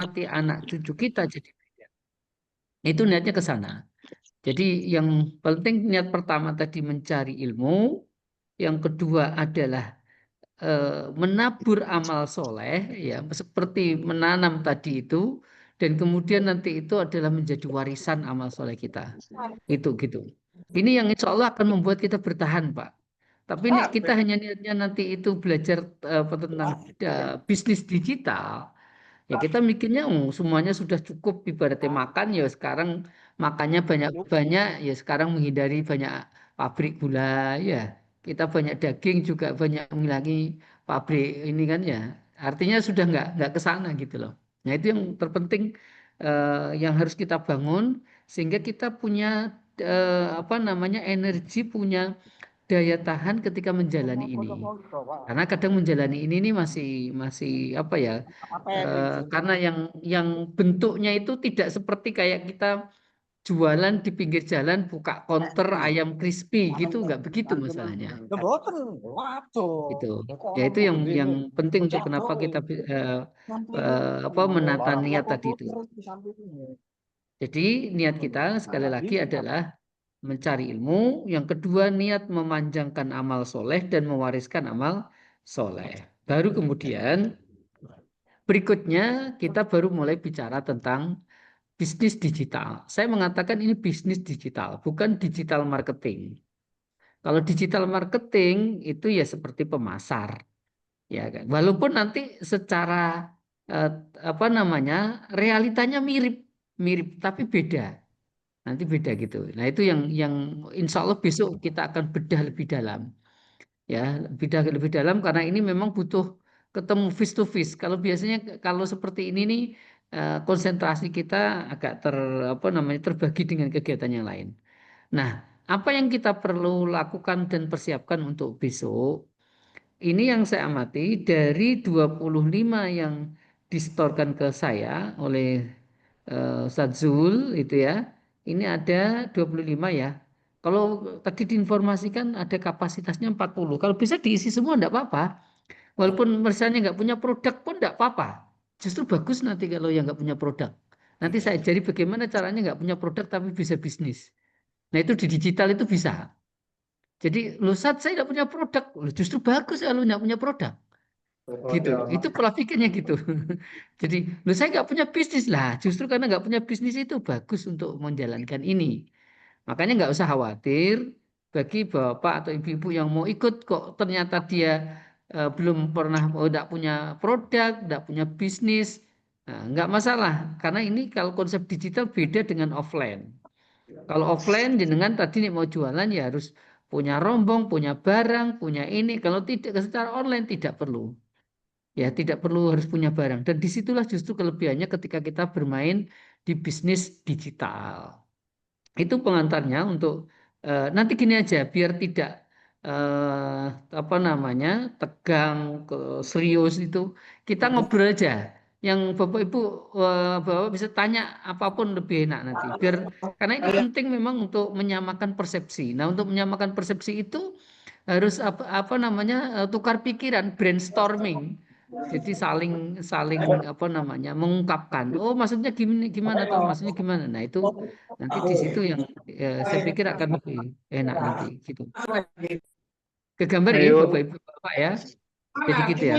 nanti anak cucu kita jadi beda. Itu niatnya ke sana. Jadi yang penting niat pertama tadi mencari ilmu, yang kedua adalah menabur amal soleh, ya seperti menanam tadi itu, dan kemudian nanti itu adalah menjadi warisan amal soleh kita. Itu gitu. Ini yang insya Allah akan membuat kita bertahan, Pak. Tapi ini kita hanya niatnya nanti itu belajar tentang bisnis digital. Ya kita mikirnya semuanya sudah cukup ibaratnya makan ya sekarang makannya banyak-banyak ya sekarang menghindari banyak pabrik gula ya. Kita banyak daging juga banyak mengurangi pabrik ini kan ya. Artinya sudah nggak ke sana gitu loh. Nah itu yang terpenting yang harus kita bangun sehingga kita punya apa namanya energi punya daya tahan ketika menjalani ini. Karena kadang menjalani ini nih masih apa ya? Karena yang bentuknya itu tidak seperti kayak kita jualan di pinggir jalan buka konter ayam crispy gitu, nggak begitu masalahnya. Gitu. Ya itu yang penting untuk kenapa kita apa menata niat tadi itu. Jadi niat kita sekali lagi adalah mencari ilmu. Yang kedua niat memanjangkan amal soleh dan mewariskan amal soleh. Baru kemudian berikutnya kita baru mulai bicara tentang bisnis digital. Saya mengatakan ini bisnis digital, bukan digital marketing. Kalau digital marketing itu ya seperti pemasar, ya kan. Walaupun nanti secara eh, apa namanya realitanya mirip, mirip tapi beda. Nanti beda gitu. Nah itu yang insya Allah besok kita akan bedah lebih dalam. Ya lebih dalam karena ini memang butuh ketemu face to face. Kalau biasanya kalau seperti ini nih konsentrasi kita agak apa namanya terbagi dengan kegiatan yang lain. Nah, apa yang kita perlu lakukan dan persiapkan untuk besok? Ini yang saya amati dari 25 yang distorkan ke saya oleh Ustadz Zul itu ya. Ini ada 25 ya. Kalau tadi diinformasikan ada kapasitasnya 40. Kalau bisa diisi semua enggak apa-apa. Walaupun misalnya nggak punya produk pun enggak apa-apa. Justru bagus nanti kalau yang nggak punya produk. Nanti saya ajari bagaimana caranya nggak punya produk tapi bisa bisnis. Nah itu di digital itu bisa. Jadi lu saat saya nggak punya produk, loh, justru bagus kalau nggak punya produk. Gitu, itu pola pikirnya gitu. Jadi lu saya nggak punya bisnis lah, justru karena nggak punya bisnis itu bagus untuk menjalankan ini. Makanya nggak usah khawatir bagi bapak atau ibu-ibu yang mau ikut kok ternyata dia belum pernah nggak punya produk, nggak punya bisnis, nah, nggak masalah karena ini kalau konsep digital beda dengan offline. Kalau offline jenengan tadi nih mau jualan ya harus punya rombong, punya barang, punya ini. Kalau tidak secara online tidak perlu. Ya, tidak perlu harus punya barang. Dan disitulah justru kelebihannya ketika kita bermain di bisnis digital. Itu pengantarnya untuk nanti gini aja biar tidak eh, apa namanya tegang serius itu kita ngobrol aja yang bapak ibu bapak bisa tanya apapun lebih enak nanti biar karena ini penting memang untuk menyamakan persepsi. Nah untuk menyamakan persepsi itu harus apa namanya tukar pikiran brainstorming. Jadi saling saling apa namanya mengungkapkan. Oh maksudnya gimana gimana tuh maksudnya gimana. Nah itu nanti di situ yang saya pikir akan lebih enak nanti gitu. Ke gambar ya Bapak Ibu Bapak ya. Jadi gitu ya.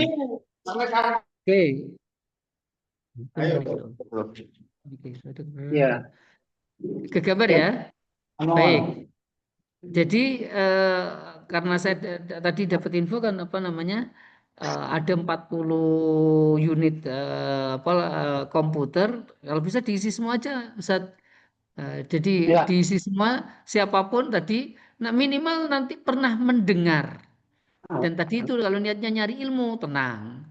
Oke. Ya, Ke gambar ya. Baik. Jadi karena saya tadi dapat info kan apa namanya ada 40 unit apa komputer. Kalau bisa diisi semua aja, Ustaz. Jadi ya, diisi semua siapapun tadi, nah minimal nanti pernah mendengar. Dan tadi itu kalau niatnya nyari ilmu, tenang.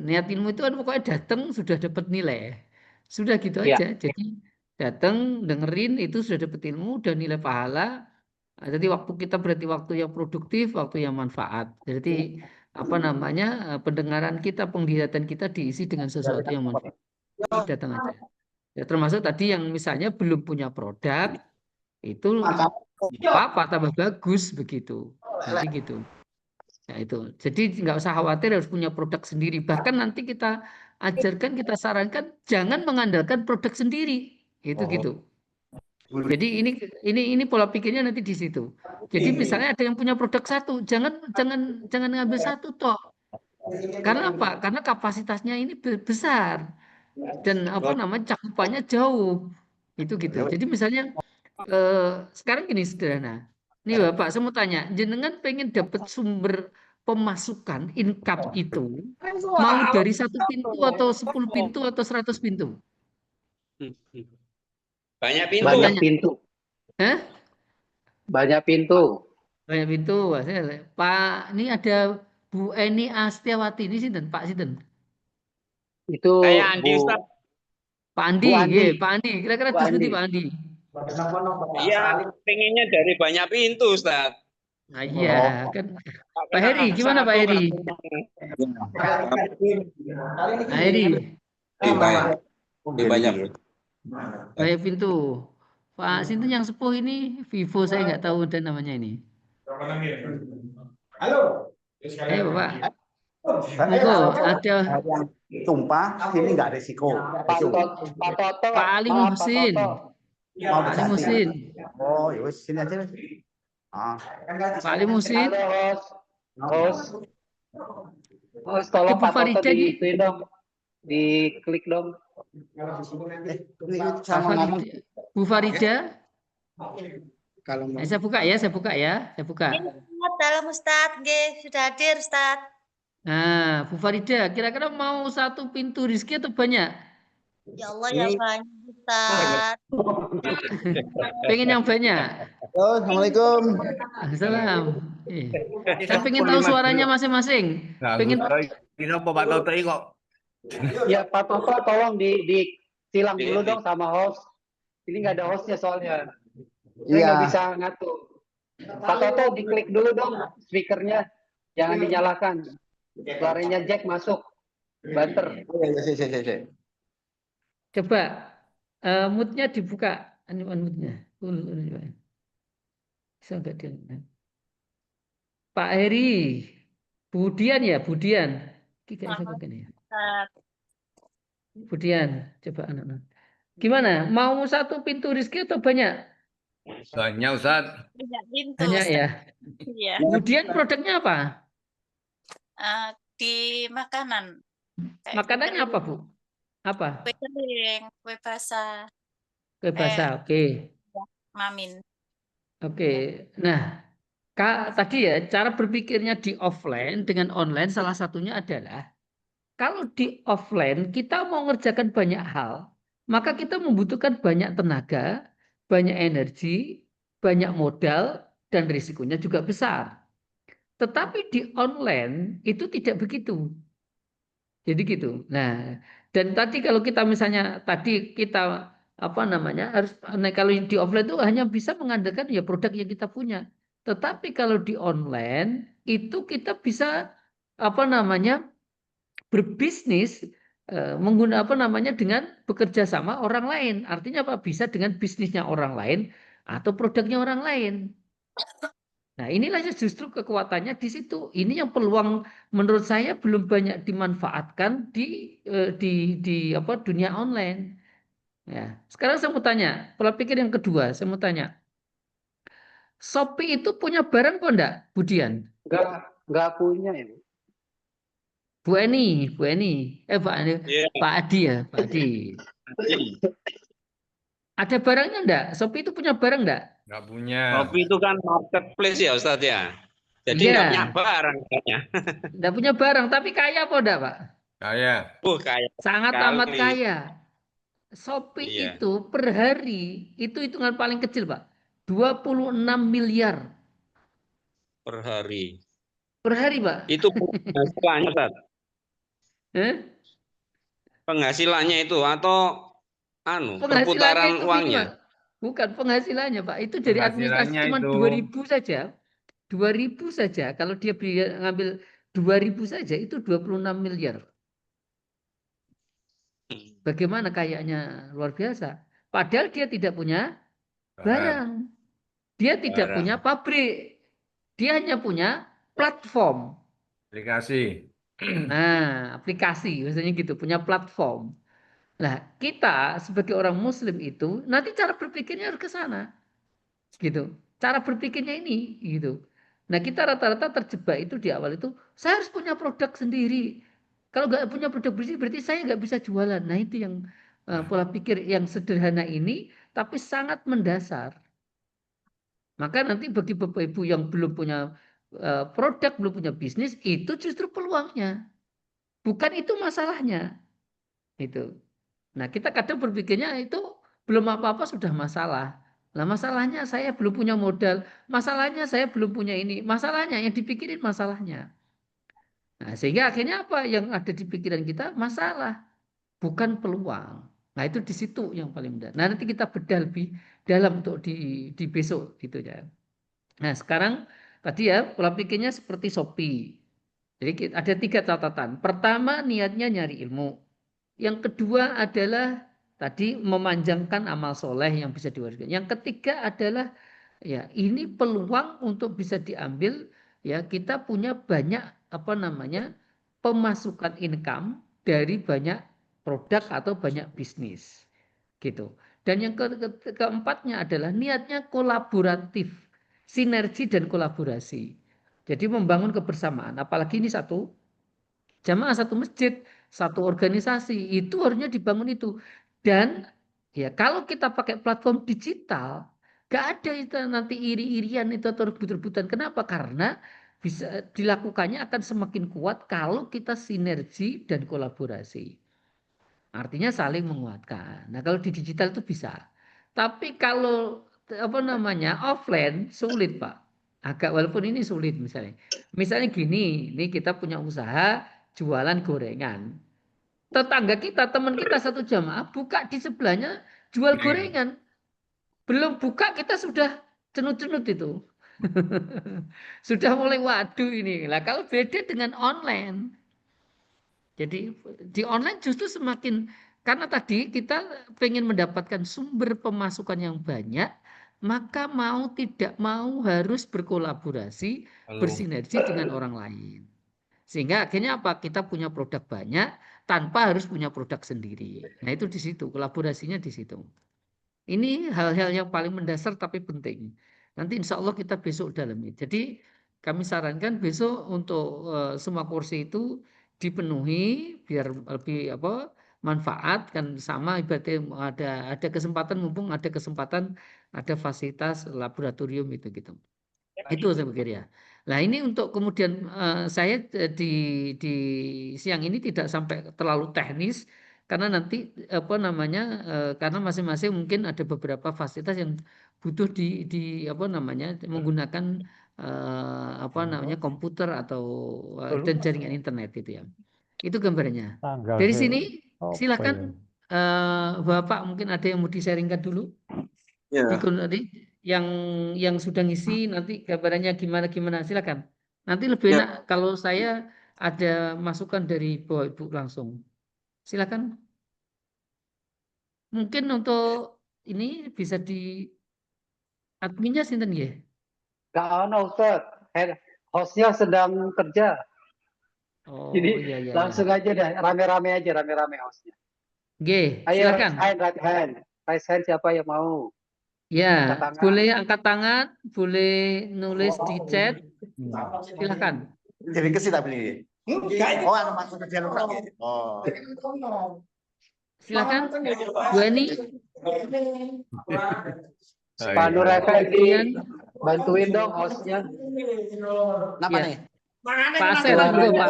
Niat ilmu itu kan pokoknya datang sudah dapat nilai. Sudah gitu ya. aja. Jadi datang dengerin itu sudah dapat ilmu dan nilai pahala. Jadi waktu kita berarti waktu yang produktif, waktu yang manfaat. Jadi apa namanya pendengaran kita, penglihatan kita diisi dengan sesuatu yang manfaat. Jadi datang aja. Ya, termasuk tadi yang misalnya belum punya produk itu apa tambah bagus begitu. Nanti gitu. Ya itu. Jadi nggak usah khawatir harus punya produk sendiri. Bahkan nanti kita ajarkan, kita sarankan jangan mengandalkan produk sendiri. Itu gitu. Jadi ini pola pikirnya nanti di situ. Jadi misalnya ada yang punya produk satu, jangan ngambil satu toh. Karena apa? Karena kapasitasnya ini besar dan apa namanya cakupannya jauh. Itu gitu. Jadi misalnya sekarang gini sederhana. Nih Bapak, saya mau tanya, jenengan pengen dapat sumber pemasukan income itu mau dari 1 pintu atau 10 pintu atau 100 pintu? Banyak pintu. Saya Banyak tanya. pintu. Hah? Banyak pintu. Banyak pintu. Pak, ini ada Bu Eni Astiawati ini sinten, Pak sinten? Itu Kayak Andi Bu Ustaz. Pak Andi, Bu Andi. nggih, Pak Andi. Kira-kira Bu diskusi Andi. Pak Andi. Iya, pengennya dari banyak pintu, Ustaz. Nah, iya, kan. Pak Karena Heri, gimana Pak satu Heri? Pak Heri, banyak. banyak pintu. Pak Sinten yang sepuh ini, Vivo saya nggak tahu dan namanya ini. Halo. Ayo Bapak. Monggo, ada Yang tumpah ini nggak resiko. Pak Toto. Pak Ali Maaf, Pak Muhsin. Toto. Mau Pak Ali dikasih. Muhsin. Oh, ya wes sini aja. Ah. Pak Ali Muhsin. Halo, host. Host, tolong Oke, Bu Pak Toto Farida di nih. ituin dong. Diklik dong. Ini Pak sama ngomong. Farida. Bu Farida. Kalau mau. Saya buka ya, saya buka ya, saya buka. Dalam Ustadz, nggih, sudah hadir Ustadz. Nah, Bu Farida, kira-kira mau 1 pintu rezeki atau banyak? Ya Allah ya banyak Ustadz. Pengen yang banyak. Halo, assalamualaikum. Salam. Saya pengen tahu suaranya masing-masing. Pengen Pak Toto kok. Ya Pak Toto tolong di silang dulu dong sama host. Ini nggak ada hostnya soalnya. Saya nggak bisa ngatur. Pak Toto diklik dulu dong speakernya. Jangan dinyalakan. Suaranya Jack masuk. Banter. Iya. coba moodnya dibuka. Moodnya. Bisa nggak dia? Pak Heri. Budian ya, Budian. Ya. Budian, coba anak-anak. Gimana? Mau 1 pintu rezeki atau banyak? Banyak Ustaz. Banyak pintu. Banyak ya. Iya. Kemudian produknya apa? Di makanan. Kayak Makanannya apa, Bu? Apa? kue kering, kue basah, Kue basah, oke. mamin. Oke. Nah, tadi ya cara berpikirnya di offline dengan online salah satunya adalah kalau di offline kita mau ngerjakan banyak hal, maka kita membutuhkan banyak tenaga, banyak energi, banyak modal, dan risikonya juga besar. Tetapi di online itu tidak begitu. Jadi gitu. Nah, dan tadi kalau kita misalnya tadi kita apa namanya harus kalau di offline itu hanya bisa mengandalkan ya produk yang kita punya. Tetapi kalau di online itu kita bisa apa namanya berbisnis menggunakan apa namanya dengan bekerja sama orang lain. Artinya apa? Bisa dengan bisnisnya orang lain atau produknya orang lain. Nah, inilah justru kekuatannya di situ. Ini yang peluang menurut saya belum banyak dimanfaatkan di apa dunia online. Ya. Sekarang saya mau tanya, pola pikir yang kedua, saya mau tanya. Shopee itu punya barang kok enggak, Budian? Nggak punya ini. Bu Eni, Pak Adi ya, Pak Adi. Ada barangnya enggak? Shopee itu punya barang enggak? Nggak punya. Shopee itu kan marketplace ya Ustaz ya. Jadi Iya. nggak punya barang katanya. Enggak punya barang, tapi kaya apa enggak, Pak? Kaya. Kaya. Sangat sekali. amat kaya. Shopee Iya. itu per hari itu hitungan paling kecil, Pak. 26 miliar Per hari. per hari, Pak. Itu penghasilannya Ustaz. Penghasilannya itu atau perputaran itu uangnya. Pak. Bukan penghasilannya, Pak. Itu dari administrasi Penghasilannya cuma itu. 2.000 saja. 2.000 saja. Kalau dia ngambil 2.000 saja itu 26 miliar. Bagaimana kayaknya luar biasa. Padahal dia tidak punya barang. Dia tidak Barang. punya pabrik. Dia hanya punya platform. Aplikasi. Nah, aplikasi biasanya gitu, punya platform. Nah, kita sebagai orang Muslim itu nanti cara berpikirnya harus ke sana, gitu. Cara berpikirnya ini, gitu. Nah, kita rata-rata terjebak itu di awal itu, saya harus punya produk sendiri. Kalau nggak punya produk sendiri, berarti saya nggak bisa jualan. Nah, itu yang pola pikir yang sederhana ini, tapi sangat mendasar. Maka nanti bagi Bapak Ibu yang belum punya produk, belum punya bisnis, itu justru peluangnya. Bukan itu masalahnya. Itu. Nah, kita kadang berpikirnya itu belum apa-apa sudah masalah. Nah, masalahnya saya belum punya modal, masalahnya saya belum punya ini, masalahnya yang dipikirin masalahnya. Nah, sehingga akhirnya apa yang ada di pikiran kita masalah, bukan peluang. Nah, itu di situ yang paling mudah. Nah, nanti kita bedah lebih dalam untuk di besok gitu ya. Nah, sekarang tadi ya pola pikirnya seperti Shopee. Jadi ada 3 catatan. Pertama, niatnya nyari ilmu. Yang kedua adalah tadi memanjangkan amal soleh yang bisa diwariskan. Yang ketiga adalah ya ini peluang untuk bisa diambil, ya kita punya banyak apa namanya pemasukan income dari banyak produk atau banyak bisnis gitu. Dan yang keempatnya adalah niatnya kolaboratif, sinergi dan kolaborasi. Jadi membangun kebersamaan. Apalagi ini satu jamaah, satu masjid, satu organisasi, itu harusnya dibangun itu. Dan ya kalau kita pakai platform digital, gak ada itu nanti iri-irian itu atau rebut-rebutan. Kenapa? Karena bisa dilakukannya akan semakin kuat kalau kita sinergi dan kolaborasi. Artinya saling menguatkan. Nah, kalau di digital itu bisa. Tapi kalau apa namanya offline sulit, Pak. Agak walaupun ini sulit misalnya. Misalnya gini, ini kita punya usaha jualan gorengan. Tetangga kita, teman kita satu jamaah buka di sebelahnya jual gorengan. Belum buka kita sudah cenut-cenut itu. Sudah mulai waduh ini. Lah kalau beda dengan online. Jadi di online justru semakin karena tadi kita pengen mendapatkan sumber pemasukan yang banyak, maka mau tidak mau harus berkolaborasi, bersinergi dengan orang lain. Sehingga akhirnya apa? Kita punya produk banyak tanpa harus punya produk sendiri. Nah, itu di situ, kolaborasinya di situ. Ini hal-hal yang paling mendasar tapi penting. Nanti insya Allah kita besok dalami. Jadi kami sarankan besok untuk semua kursi itu dipenuhi biar lebih apa manfaat kan sama ibaratnya ada kesempatan mumpung ada kesempatan ada fasilitas laboratorium itu gitu. Itu saya pikir ya. Nah ini untuk kemudian saya di siang ini tidak sampai terlalu teknis karena nanti apa namanya karena masing-masing mungkin ada beberapa fasilitas yang butuh di apa namanya menggunakan apa namanya komputer atau dan jaringan internet gitu ya. Itu gambarnya. Dari sini silakan Bapak mungkin ada yang mau di-sharingkan dulu. Ya. Tadi yang sudah ngisi nanti gambarannya gimana silakan. Nanti lebih Ya. enak kalau saya ada masukan dari Bapak Ibu langsung. Silakan. Mungkin untuk ini bisa di adminnya sinten nggih? Gak ono Ustaz. Hostnya sedang kerja. Oh Jadi iya. langsung aja deh, rame-rame hostnya. Nggih, Ayo silakan. raise hand. Raise hand siapa yang mau? Ya, Angkat tangan. boleh angkat tangan, boleh nulis di chat. Silakan. Jadi ke sini tapi ini. Oh, ada masuk ke channel lagi. Oh. Silakan. Bu Eni. Pak Nur Effendi, bantuin dong hostnya. Kenapa Ya. nih? Pak Asep,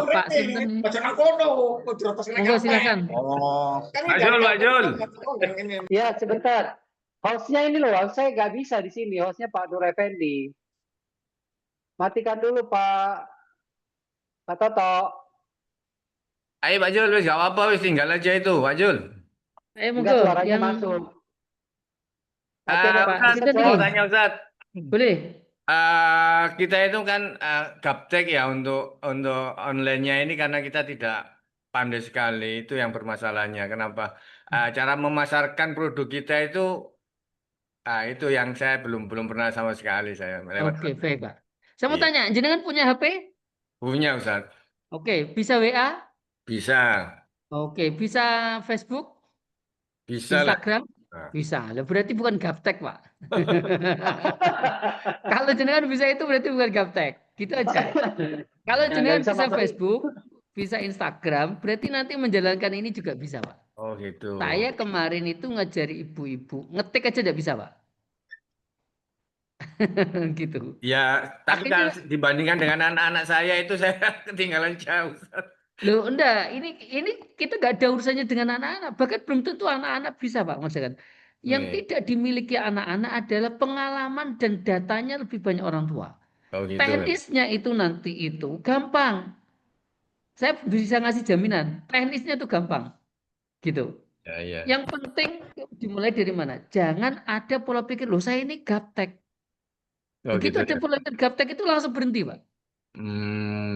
Pak Sinten nih. Monggo silakan. Oh. Pak Jul. Ya sebentar. Hostnya ini loh, saya nggak bisa di sini. Hostnya Pak Nur Effendi. Matikan dulu Pak Toto. Ayo Pak Jul, wis gak apa-apa, wis tinggal aja itu, Pak Jul. Ayo Enggak, monggo suaranya yang masuk. Oke, Pak Ustaz, Sinten mau nih. tanya Ustaz. Boleh. Kita itu kan gaptek ya untuk online-nya ini karena kita tidak pandai sekali, itu yang bermasalahnya. Kenapa? Cara memasarkan produk kita itu yang saya belum pernah sama sekali saya lewat. Oke, baik Pak. Saya mau Iya. tanya, jenengan punya HP? Punya Ustaz. Oke, bisa WA? Bisa. Oke, bisa Facebook, Bisa lah. Instagram? Nah, Bisa. Lah, berarti bukan gaptek, Pak. Kalau jenengan bisa itu berarti bukan gaptek. Gitu aja. Kalau Nggak jenengan bisa bisa masuk. Facebook, bisa Instagram, berarti nanti menjalankan ini juga bisa, Pak. oh gitu. Saya kemarin itu ngajari ibu-ibu, ngetik aja tidak bisa, Pak. Gitu. Ya, tapi kalau Akhirnya, dibandingkan dengan anak-anak saya itu saya ketinggalan jauh. loh, enggak, ini kita nggak ada urusannya dengan anak-anak, bahkan belum tentu anak-anak bisa, Pak, maksudnya kan. Yang Nih. tidak dimiliki anak-anak adalah pengalaman dan datanya lebih banyak orang tua. Oh gitu. Teknisnya itu nanti itu gampang. Saya bisa ngasih jaminan, teknisnya itu gampang, gitu. Ya, ya. Yang penting dimulai dari mana? Jangan ada pola pikir, loh saya ini gaptek. Oh Begitu gitu ada ya. pola pikir gaptek itu langsung berhenti, Pak.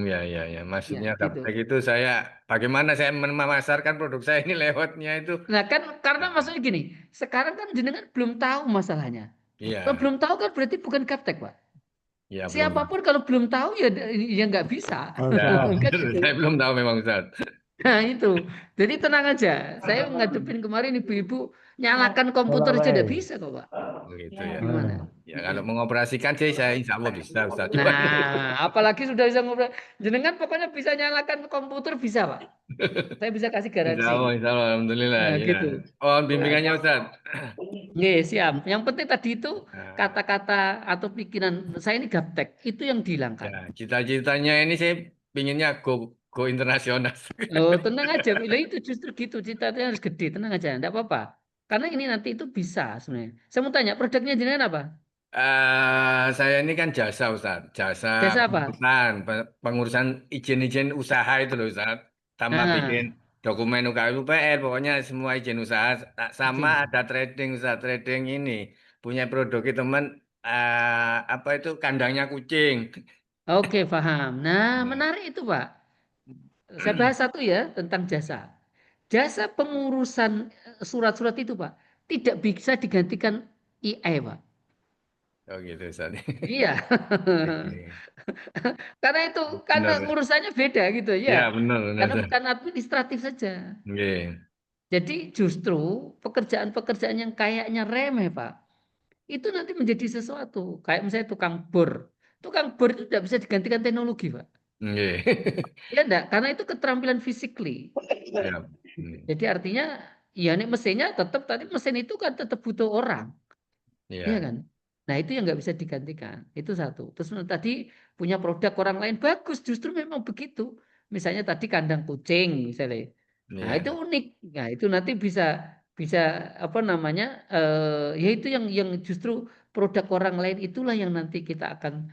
Ya, ya, ya. Ya, Maksudnya gitu. gaptek itu saya, bagaimana saya memasarkan produk saya ini lewatnya itu. Nah kan karena maksudnya gini, sekarang kan jenengan belum tahu masalahnya. Kalau Iya, belum tahu kan berarti bukan gaptek, Pak. ya belum. Siapapun kalau belum tahu ya nggak bisa. Ya, Kan gitu. saya belum tahu memang Ustaz. Nah itu. Jadi tenang aja. Saya ngadepin kemarin ibu-ibu nyalakan komputer aja tidak bisa kok, Pak. Begitu ya. Gimana? Ya kalau mengoperasikan sih saya insya Allah bisa Ustaz. Cuma Nah, apalagi sudah bisa ngobrol. Jenengan pokoknya bisa nyalakan komputer bisa, Pak. Saya bisa kasih garansi. insya Allah, alhamdulillah. Nah, Ya. gitu. Oh bimbingannya Ustaz. Nggih, siap. Yang penting tadi itu Nah, kata-kata atau pikiran saya ini gaptek, itu yang dihilangkan. ya, cita-citanya ini saya pinginnya go internasional. Oh, tenang aja. Lah itu justru gitu, cita-citanya harus gede, tenang aja, enggak apa-apa. Karena ini nanti itu bisa sebenarnya. Saya mau tanya, produknya jenengan apa? Saya ini kan jasa Ustaz, jasa Jasa apa? pengurusan izin-izin usaha itu loh Ustaz, tambah bikin Ah, dokumen UKUPR, pokoknya semua izin usaha, sama izin. ada trading Ustaz, trading ini punya produk itu teman apa itu kandangnya kucing. Oke, paham. Nah, Nah, menarik itu, Pak. Saya bahas satu ya tentang jasa. Jasa pengurusan surat-surat itu, Pak, tidak bisa digantikan AI, Pak. oh gitu Ustaz. Iya. Karena itu karena Benar. urusannya beda gitu Ya ya. benar, benar Karena Ustaz. bukan administratif saja. Oke. Jadi justru pekerjaan-pekerjaan yang kayaknya remeh, Pak, itu nanti menjadi sesuatu. Kayak misalnya tukang bor. Tukang bor itu tidak bisa digantikan teknologi, Pak. Oke. Ya enggak, karena itu keterampilan physically. Ya. Jadi artinya ya nih mesinnya tetap tadi mesin itu kan tetap butuh orang, ya Ya. kan? Nah itu yang nggak bisa digantikan. Itu satu. Terus tadi punya produk orang lain bagus, justru memang begitu. Misalnya tadi kandang kucing misalnya. Nah Ya. itu unik. Nah itu nanti bisa bisa apa namanya? Ya itu yang justru produk orang lain itulah yang nanti kita akan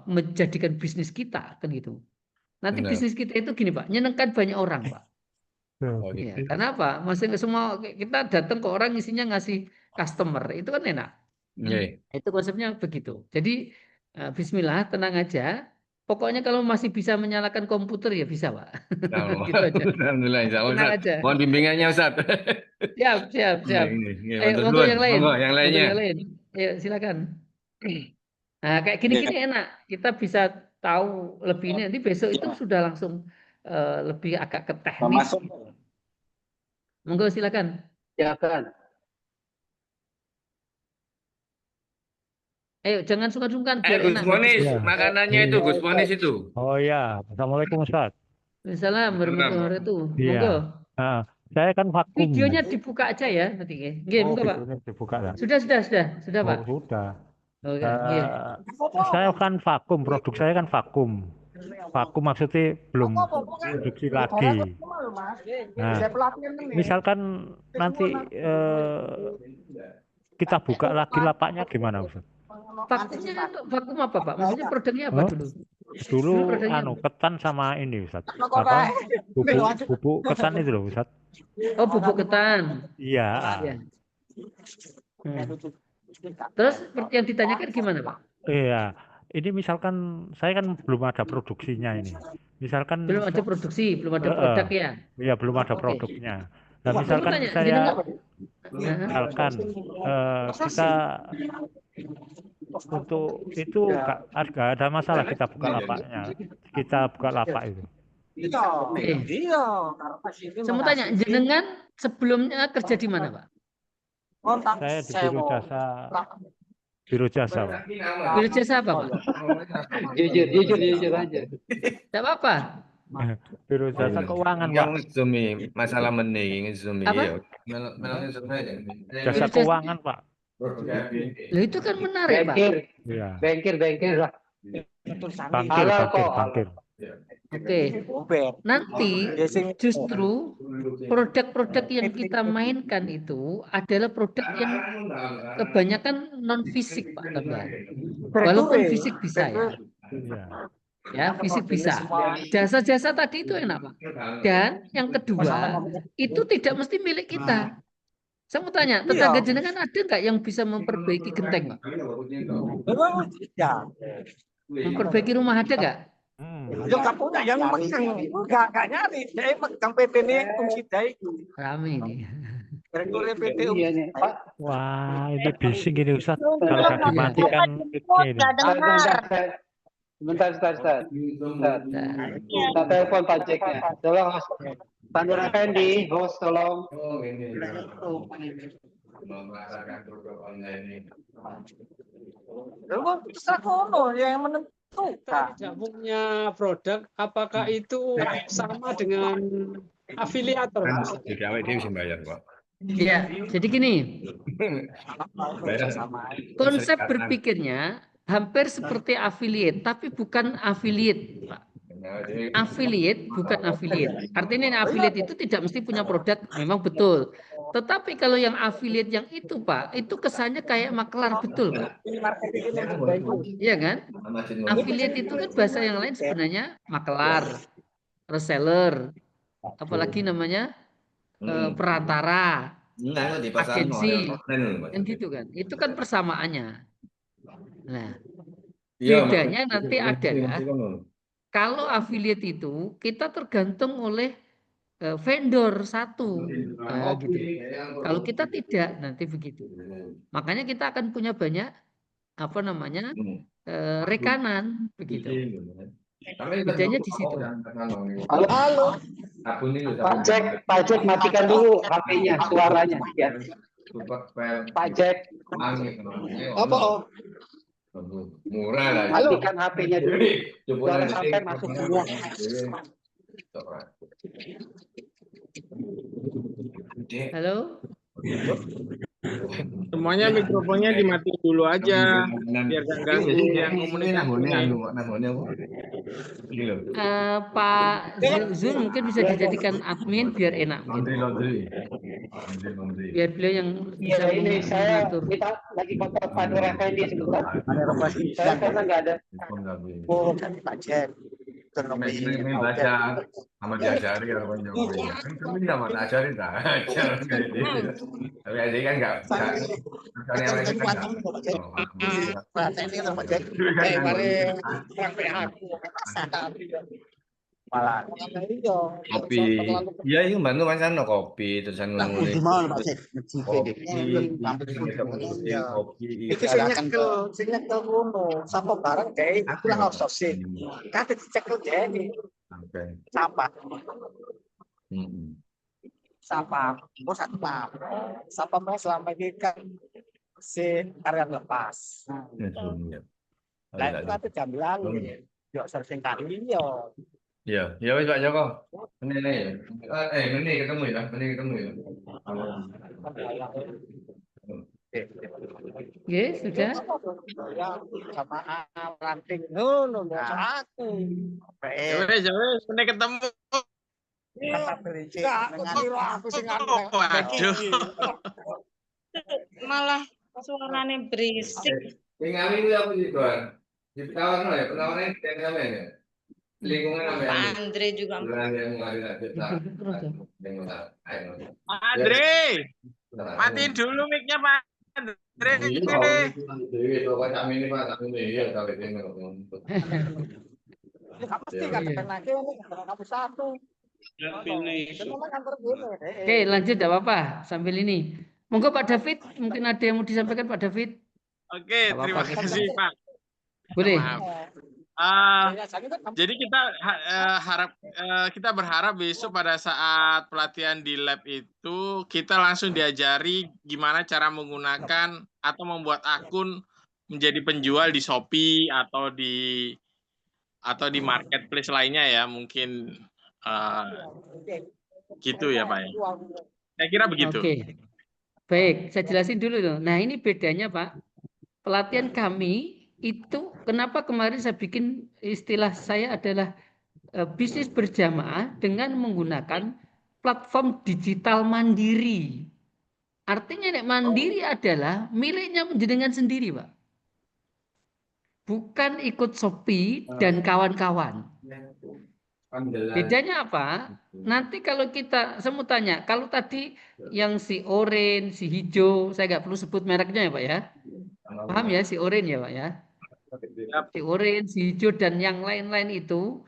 menjadikan bisnis kita kan gitu. Nanti Benar. bisnis kita itu gini Pak, nyenengkan banyak orang Pak. Oh Ya, gitu. karena apa? Masih semua kita datang ke orang isinya ngasih customer, itu kan enak. Oke. Itu konsepnya begitu. Jadi Bismillah, tenang aja. Pokoknya kalau masih bisa menyalakan komputer ya bisa, Pak. Gitu aja. Alhamdulillah, insya Allah Tenang Ustaz. aja. Mohon bimbingannya Ustaz. Siap, siap, Iya, siap. ini, Ayo, matur monggo nuwun. yang lain. Monggo yang Monggo lainnya. yang lain. Ayo, silakan. Nah, kayak gini-gini enak. Kita bisa tahu lebih ini. Nanti besok itu sudah langsung lebih agak ke teknis. Masuk. Monggo silakan. Ya kan. Ayo, jangan sungkan-sungkan biar Gus enak nanti. Monis, Ya. makanannya itu Gus Monis itu. Oh ya, Assalamualaikum Ustaz. Waalaikumsalam warahmatullahi wabarakatuh. Iya. Monggo. Nah, saya kan vakum. Videonya dibuka aja ya nanti. Nggih, Oh, monggo, Pak. videonya dibuka ya. Sudah, Pak. Oh, sudah. Oke, nggih. Saya kan vakum, produk saya kan vakum. Vakum maksudnya belum produksi lagi. Nah, misalkan nanti kita buka lagi lapaknya gimana, Ustaz? Vakumnya vakum apa, Pak? Maksudnya produknya apa Hah? dulu? Dulu produknya apa? ketan sama ini, Ustaz. Apa? Bubuk ketan itu loh, Ustaz. Oh, bubuk ketan. Iya. Iya. Terus seperti yang ditanyakan gimana, Pak? Iya. Ini misalkan saya kan belum ada produksinya ini. Misalkan Belum ada produksi, belum ada produk ya. Iya, belum ada Oke. produknya. Nah, Saya misalkan tanya, saya jenengan misalkan kita untuk itu nggak ada masalah kita buka lapaknya. Kita buka lapak itu. Oke. Saya mau tanya, jenengan sebelumnya kerja di mana, Pak? Saya di biro jasa, Pak. Biro jasa apa, Pak? Jujur aja. Tidak apa-apa. Biro jasa keuangan, Pak. Yang ngezumi masalah mending ngezumi Apa? ya. Melalui ngezumi aja. Jasa keuangan, Pak. Loh, itu kan menarik, Pak. Iya. Bengkir lah. Bangkir. Oke. Nanti justru produk-produk yang kita mainkan itu adalah produk yang kebanyakan non fisik, Pak tambahan. Walaupun fisik bisa ya. Iya. Ya, fisik bisa. Jasa-jasa tadi itu enak, Pak. Dan yang kedua, itu tidak mesti milik kita. Saya mau tanya, tetangga jenengan ada nggak yang bisa memperbaiki genteng, Pak? Memperbaiki rumah ada nggak? Rame ini. Iya nih, Pak. Wah, ini bising ini Ustaz. Kalau nggak dimatikan ini. Nggak dengar. Bentar. Kita telepon Pak Jack-nya. Tolong Pandur Effendi, host tolong. Oh, ini. Memasarkan produk online ini. yang menentukan tidak punya produk, apakah itu sama dengan afiliator? Jadi awake dhewe sing bayar, Pak. Ya, jadi gini, Bayar. konsep berpikirnya hampir seperti affiliate, tapi bukan affiliate, Pak. Affiliate bukan affiliate. Artinya affiliate itu tidak mesti punya produk, memang betul. Tetapi kalau yang affiliate yang itu, Pak, itu kesannya kayak makelar betul, Pak. Iya kan? Affiliate itu kan bahasa yang lain sebenarnya makelar, reseller, apalagi namanya perantara, agensi, kan gitu kan? Itu kan persamaannya. Nah, bedanya nanti adalah kalau affiliate itu kita tergantung oleh vendor satu, gitu. Kalau kita tidak, nanti begitu. Makanya kita akan punya banyak rekanan, begitu. Bedanya di situ. Halo. Pak Jack matikan dulu HP-nya, suaranya ya. Pak Jack. Apa Om? Murah lah. Halo kan HP-nya dulu. Suara sampai masuk semua. Halo. Semuanya mikrofonnya dimatiin dulu aja biar gak ganggu yang Pak Zul mungkin bisa dijadikan admin biar enak. Biar beliau yang bisa Iya ini saya mengatur. kita lagi kontak Pandur Effendi sebentar. Saya karena nggak ada. Oh Pak Jack. Ini baca sama diajari kalau menjawab. Kan kami nggak mau diajari, ajar tapi aja kan nggak. Kopi, iya itu bantu mas kan kopi terusan ngomongin. Kopi. Itu sing nyekel ngono, sampo barang kayak aku lah outsourcing. Kate dicekel dhewe. Sampah. Sampah, bos satu pak. Sampah mau selama ini kan si karyawan lepas. Lah itu kate jam lalu. Yo searching kali yo. Ya wes Pak Joko. Ini ketemu ya, Oke, sudah. Jamaah ranting ngono aku. Wes, ini ketemu. Malah suaranya berisik. Tinggal itu apa sih Tuan? Di penawaran ya, penawaran ya. Lingkungan apa ya? Pak Andre juga. Pak Andre, matiin dulu mic-nya Pak Andre. Oke, lanjut tidak apa-apa sambil ini. Monggo Pak David, mungkin ada yang mau disampaikan Pak David. Oke, terima kasih Pak. Boleh. Ah, jadi kita berharap besok pada saat pelatihan di lab itu kita langsung diajari gimana cara menggunakan atau membuat akun menjadi penjual di Shopee atau di marketplace lainnya ya, mungkin gitu ya Pak ya. Saya kira begitu. Oke. Baik, saya jelasin dulu dong. Nah, ini bedanya Pak. Pelatihan kami itu kenapa kemarin saya bikin istilah saya adalah bisnis berjamaah dengan menggunakan platform digital mandiri. Artinya nek mandiri adalah miliknya jenengan sendiri, Pak. Bukan ikut Shopee dan kawan-kawan. Bedanya apa? Nanti kalau kita, saya mau tanya, kalau tadi yang si orange, si hijau, saya nggak perlu sebut mereknya ya Pak ya. Paham ya si orange ya Pak ya? Si orange, si hijau dan yang lain-lain itu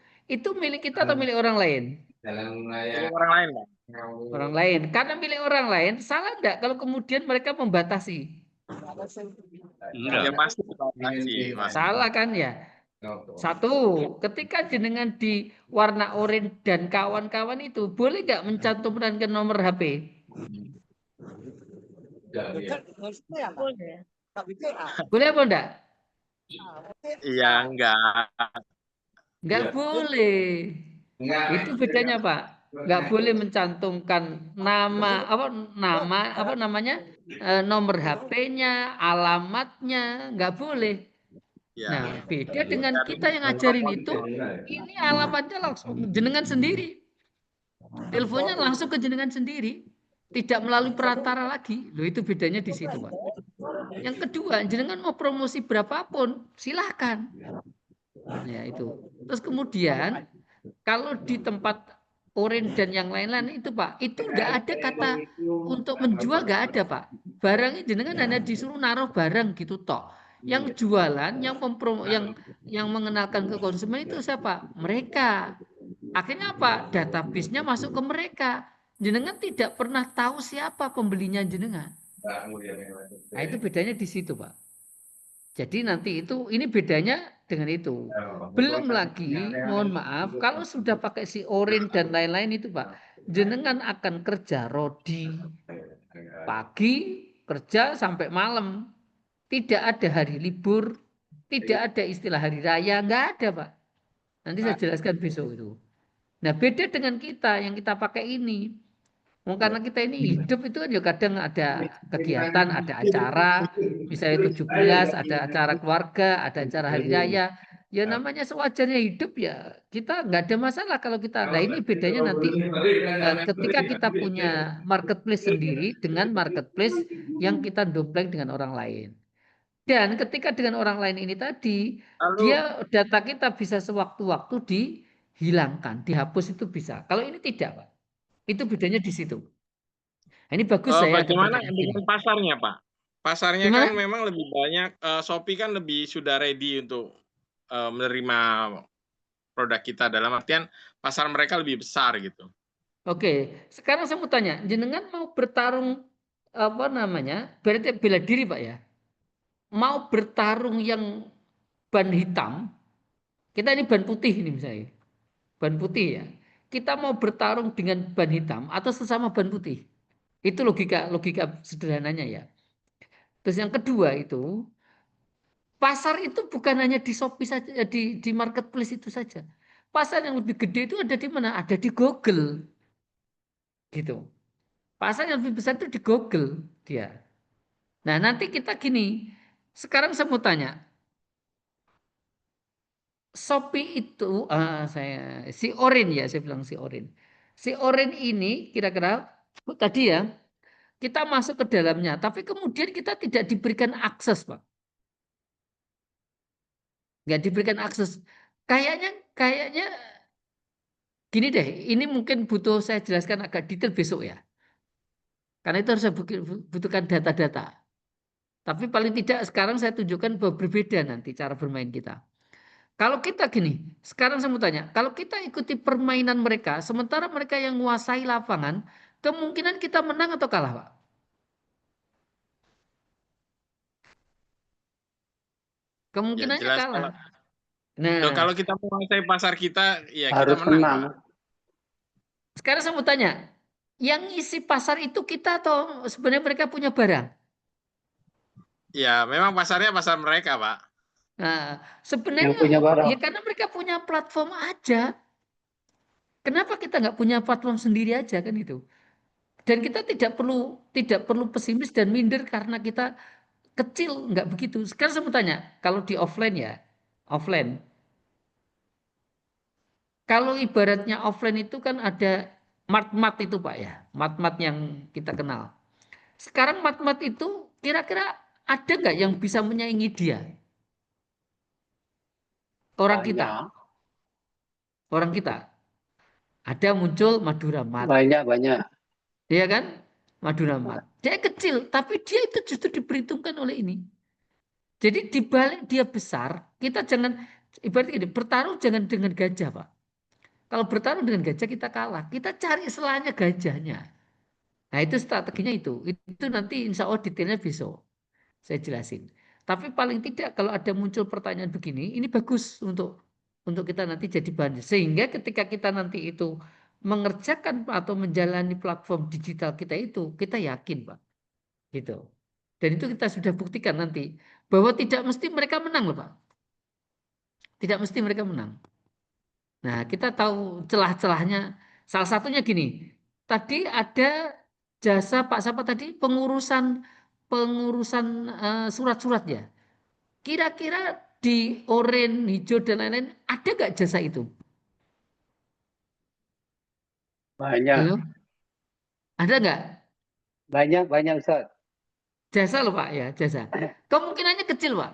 milik kita atau milik orang lain? Milik orang lain Pak. Orang lain. Karena milik orang lain, salah enggak kalau kemudian mereka membatasi? Ya pasti dibatasi, Mas. Salah kan ya? Satu, ketika jenengan di warna oranye dan kawan-kawan itu boleh nggak mencantumkan ke nomor HP? Boleh apa enggak? Iya, enggak. Enggak boleh. Itu bedanya Pak. Enggak boleh mencantumkan nama apa namanya nomor HP-nya, alamatnya, enggak boleh. Nah, beda dengan kita yang ngajarin itu, ini alamatnya langsung jenengan sendiri. Teleponnya langsung ke jenengan sendiri. Tidak melalui perantara lagi. Loh, itu bedanya di situ, Pak. Yang kedua, jenengan mau promosi berapapun, silahkan. Ya, itu. Terus kemudian, kalau di tempat orange dan yang lain-lain itu, Pak, itu enggak ada kata untuk menjual, enggak ada, Pak. Barangnya jenengan hanya disuruh naruh barang gitu, toh. Yang jualan, yang mengenalkan ke konsumen itu siapa? Mereka. Akhirnya apa? Database-nya masuk ke mereka. Jenengan tidak pernah tahu siapa pembelinya jenengan. Nah, itu bedanya di situ, Pak. Jadi nanti ini bedanya dengan itu. Belum lagi, mohon maaf, kalau sudah pakai si orange dan lain-lain itu, Pak, jenengan akan kerja rodi pagi, kerja sampai malam. Tidak ada hari libur, tidak ada istilah hari raya, nggak ada, Pak. Nanti saya jelaskan besok itu. Nah, beda dengan kita yang kita pakai ini. Karena kita ini hidup itu kan juga kadang ada kegiatan, ada acara, misalnya 17, ada acara keluarga, ada acara hari raya. Ya namanya sewajarnya hidup ya, kita nggak ada masalah kalau kita. Nah, ini bedanya nanti ketika kita punya marketplace sendiri dengan marketplace yang kita dompleng dengan orang lain. Dan ketika dengan orang lain ini tadi, dia data kita bisa sewaktu-waktu dihilangkan, dihapus itu bisa. Kalau ini tidak, Pak. Itu bedanya di situ. Nah, ini bagus saya ada Bagaimana pertanyaan dengan ini. pasarnya, Pak? Pasarnya Gimana? kan memang lebih banyak, Shopee kan lebih sudah ready untuk menerima produk kita, dalam artian pasar mereka lebih besar gitu. Oke, sekarang saya mau tanya, jenengan mau bertarung apa namanya? Berarti bela diri, Pak ya. Mau bertarung yang ban hitam, kita ini ban putih ini misalnya. Ban putih ya. Kita mau bertarung dengan ban hitam atau sesama ban putih. Itu logika sederhananya ya. Terus yang kedua itu, pasar itu bukan hanya di Shopee saja, di marketplace itu saja. Pasar yang lebih gede itu ada di mana? Ada di Google. Gitu. Pasar yang lebih besar itu di Google dia. Nah, nanti kita gini. Sekarang saya mau tanya. Shopee itu si Orin ya, saya bilang si Orin. Si Orin ini kira-kira tadi ya, kita masuk ke dalamnya, tapi kemudian kita tidak diberikan akses, Pak. Nggak diberikan akses. Kayaknya gini deh, ini mungkin butuh saya jelaskan agak detail besok ya. Karena itu harus saya butuhkan data-data. Tapi paling tidak sekarang saya tunjukkan bahwa berbeda nanti cara bermain kita. Kalau kita gini, sekarang saya mau tanya, kalau kita ikuti permainan mereka, sementara mereka yang menguasai lapangan, kemungkinan kita menang atau kalah, Pak? Ya, Kemungkinannya jelas kalah. Loh, Nah, kalau kita menguasai pasar kita, ya kita Harus menang, Pak. menang. sekarang saya mau tanya, yang isi pasar itu kita atau sebenarnya mereka punya barang? Ya, memang pasarnya pasar mereka, Pak. Nah, Yang sebenarnya punya barang. ya karena mereka punya platform aja. Kenapa kita nggak punya platform sendiri aja kan itu? Dan kita tidak perlu pesimis dan minder karena kita kecil, nggak begitu. Sekarang saya mau tanya, kalau di offline ya, offline. Kalau ibaratnya offline itu kan ada mat-mat itu Pak ya, mat-mat yang kita kenal. Sekarang mat-mat itu kira-kira ada nggak yang bisa menyaingi dia? Orang kita, Banyak. orang kita. Ada muncul Madura Mat, Banyak. ya kan? Madura Mat. Dia kecil, tapi dia itu justru diperhitungkan oleh ini. Jadi dibalik dia besar, kita jangan ibaratnya bertarung jangan dengan gajah, Pak. Kalau bertarung dengan gajah kita kalah. Kita cari selanya gajahnya. Nah itu strateginya itu. Itu nanti insya Allah detailnya besok saya jelasin. Tapi paling tidak kalau ada muncul pertanyaan begini, ini bagus untuk kita nanti jadi bahan. Sehingga ketika kita nanti itu mengerjakan atau menjalani platform digital kita itu, kita yakin Pak. Gitu. Dan itu kita sudah buktikan nanti bahwa tidak mesti mereka menang loh Pak. Tidak mesti mereka menang. Nah, kita tahu celah-celahnya. Salah satunya gini. Tadi ada jasa Pak siapa tadi pengurusan surat-surat ya. Kira-kira di oren, hijau dan lain-lain ada nggak jasa itu? Banyak. Halo? Ada nggak? Banyak Ustaz. Jasa loh Pak ya, jasa. Kemungkinannya kecil Pak.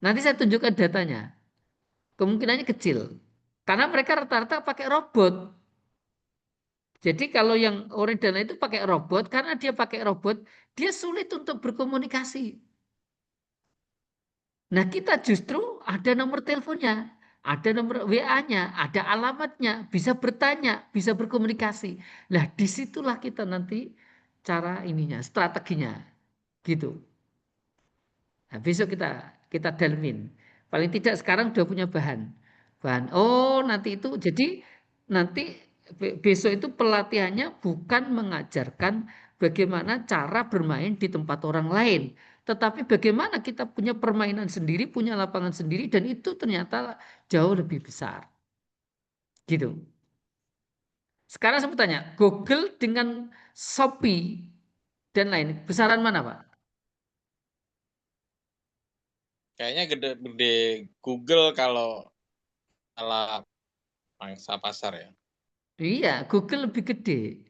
Nanti saya tunjukkan datanya. Kemungkinannya kecil. Karena mereka rata-rata pakai robot. Jadi kalau yang oren dan lain itu pakai robot, karena dia pakai robot, dia sulit untuk berkomunikasi. Nah kita justru ada nomor teleponnya, ada nomor WA-nya, ada alamatnya, bisa bertanya, bisa berkomunikasi. Nah disitulah kita nanti cara ininya, strateginya, gitu. Nah, besok kita dalemin. Paling tidak sekarang udah punya bahan. Oh nanti itu jadi nanti besok itu pelatihannya bukan mengajarkan bagaimana cara bermain di tempat orang lain, tetapi bagaimana kita punya permainan sendiri, punya lapangan sendiri dan itu ternyata jauh lebih besar. Gitu. Sekarang saya mau tanya, Google dengan Shopee dan lain besaran mana Pak? Kayaknya gede Google kalau pangsa pasar ya. Iya, Google lebih gede,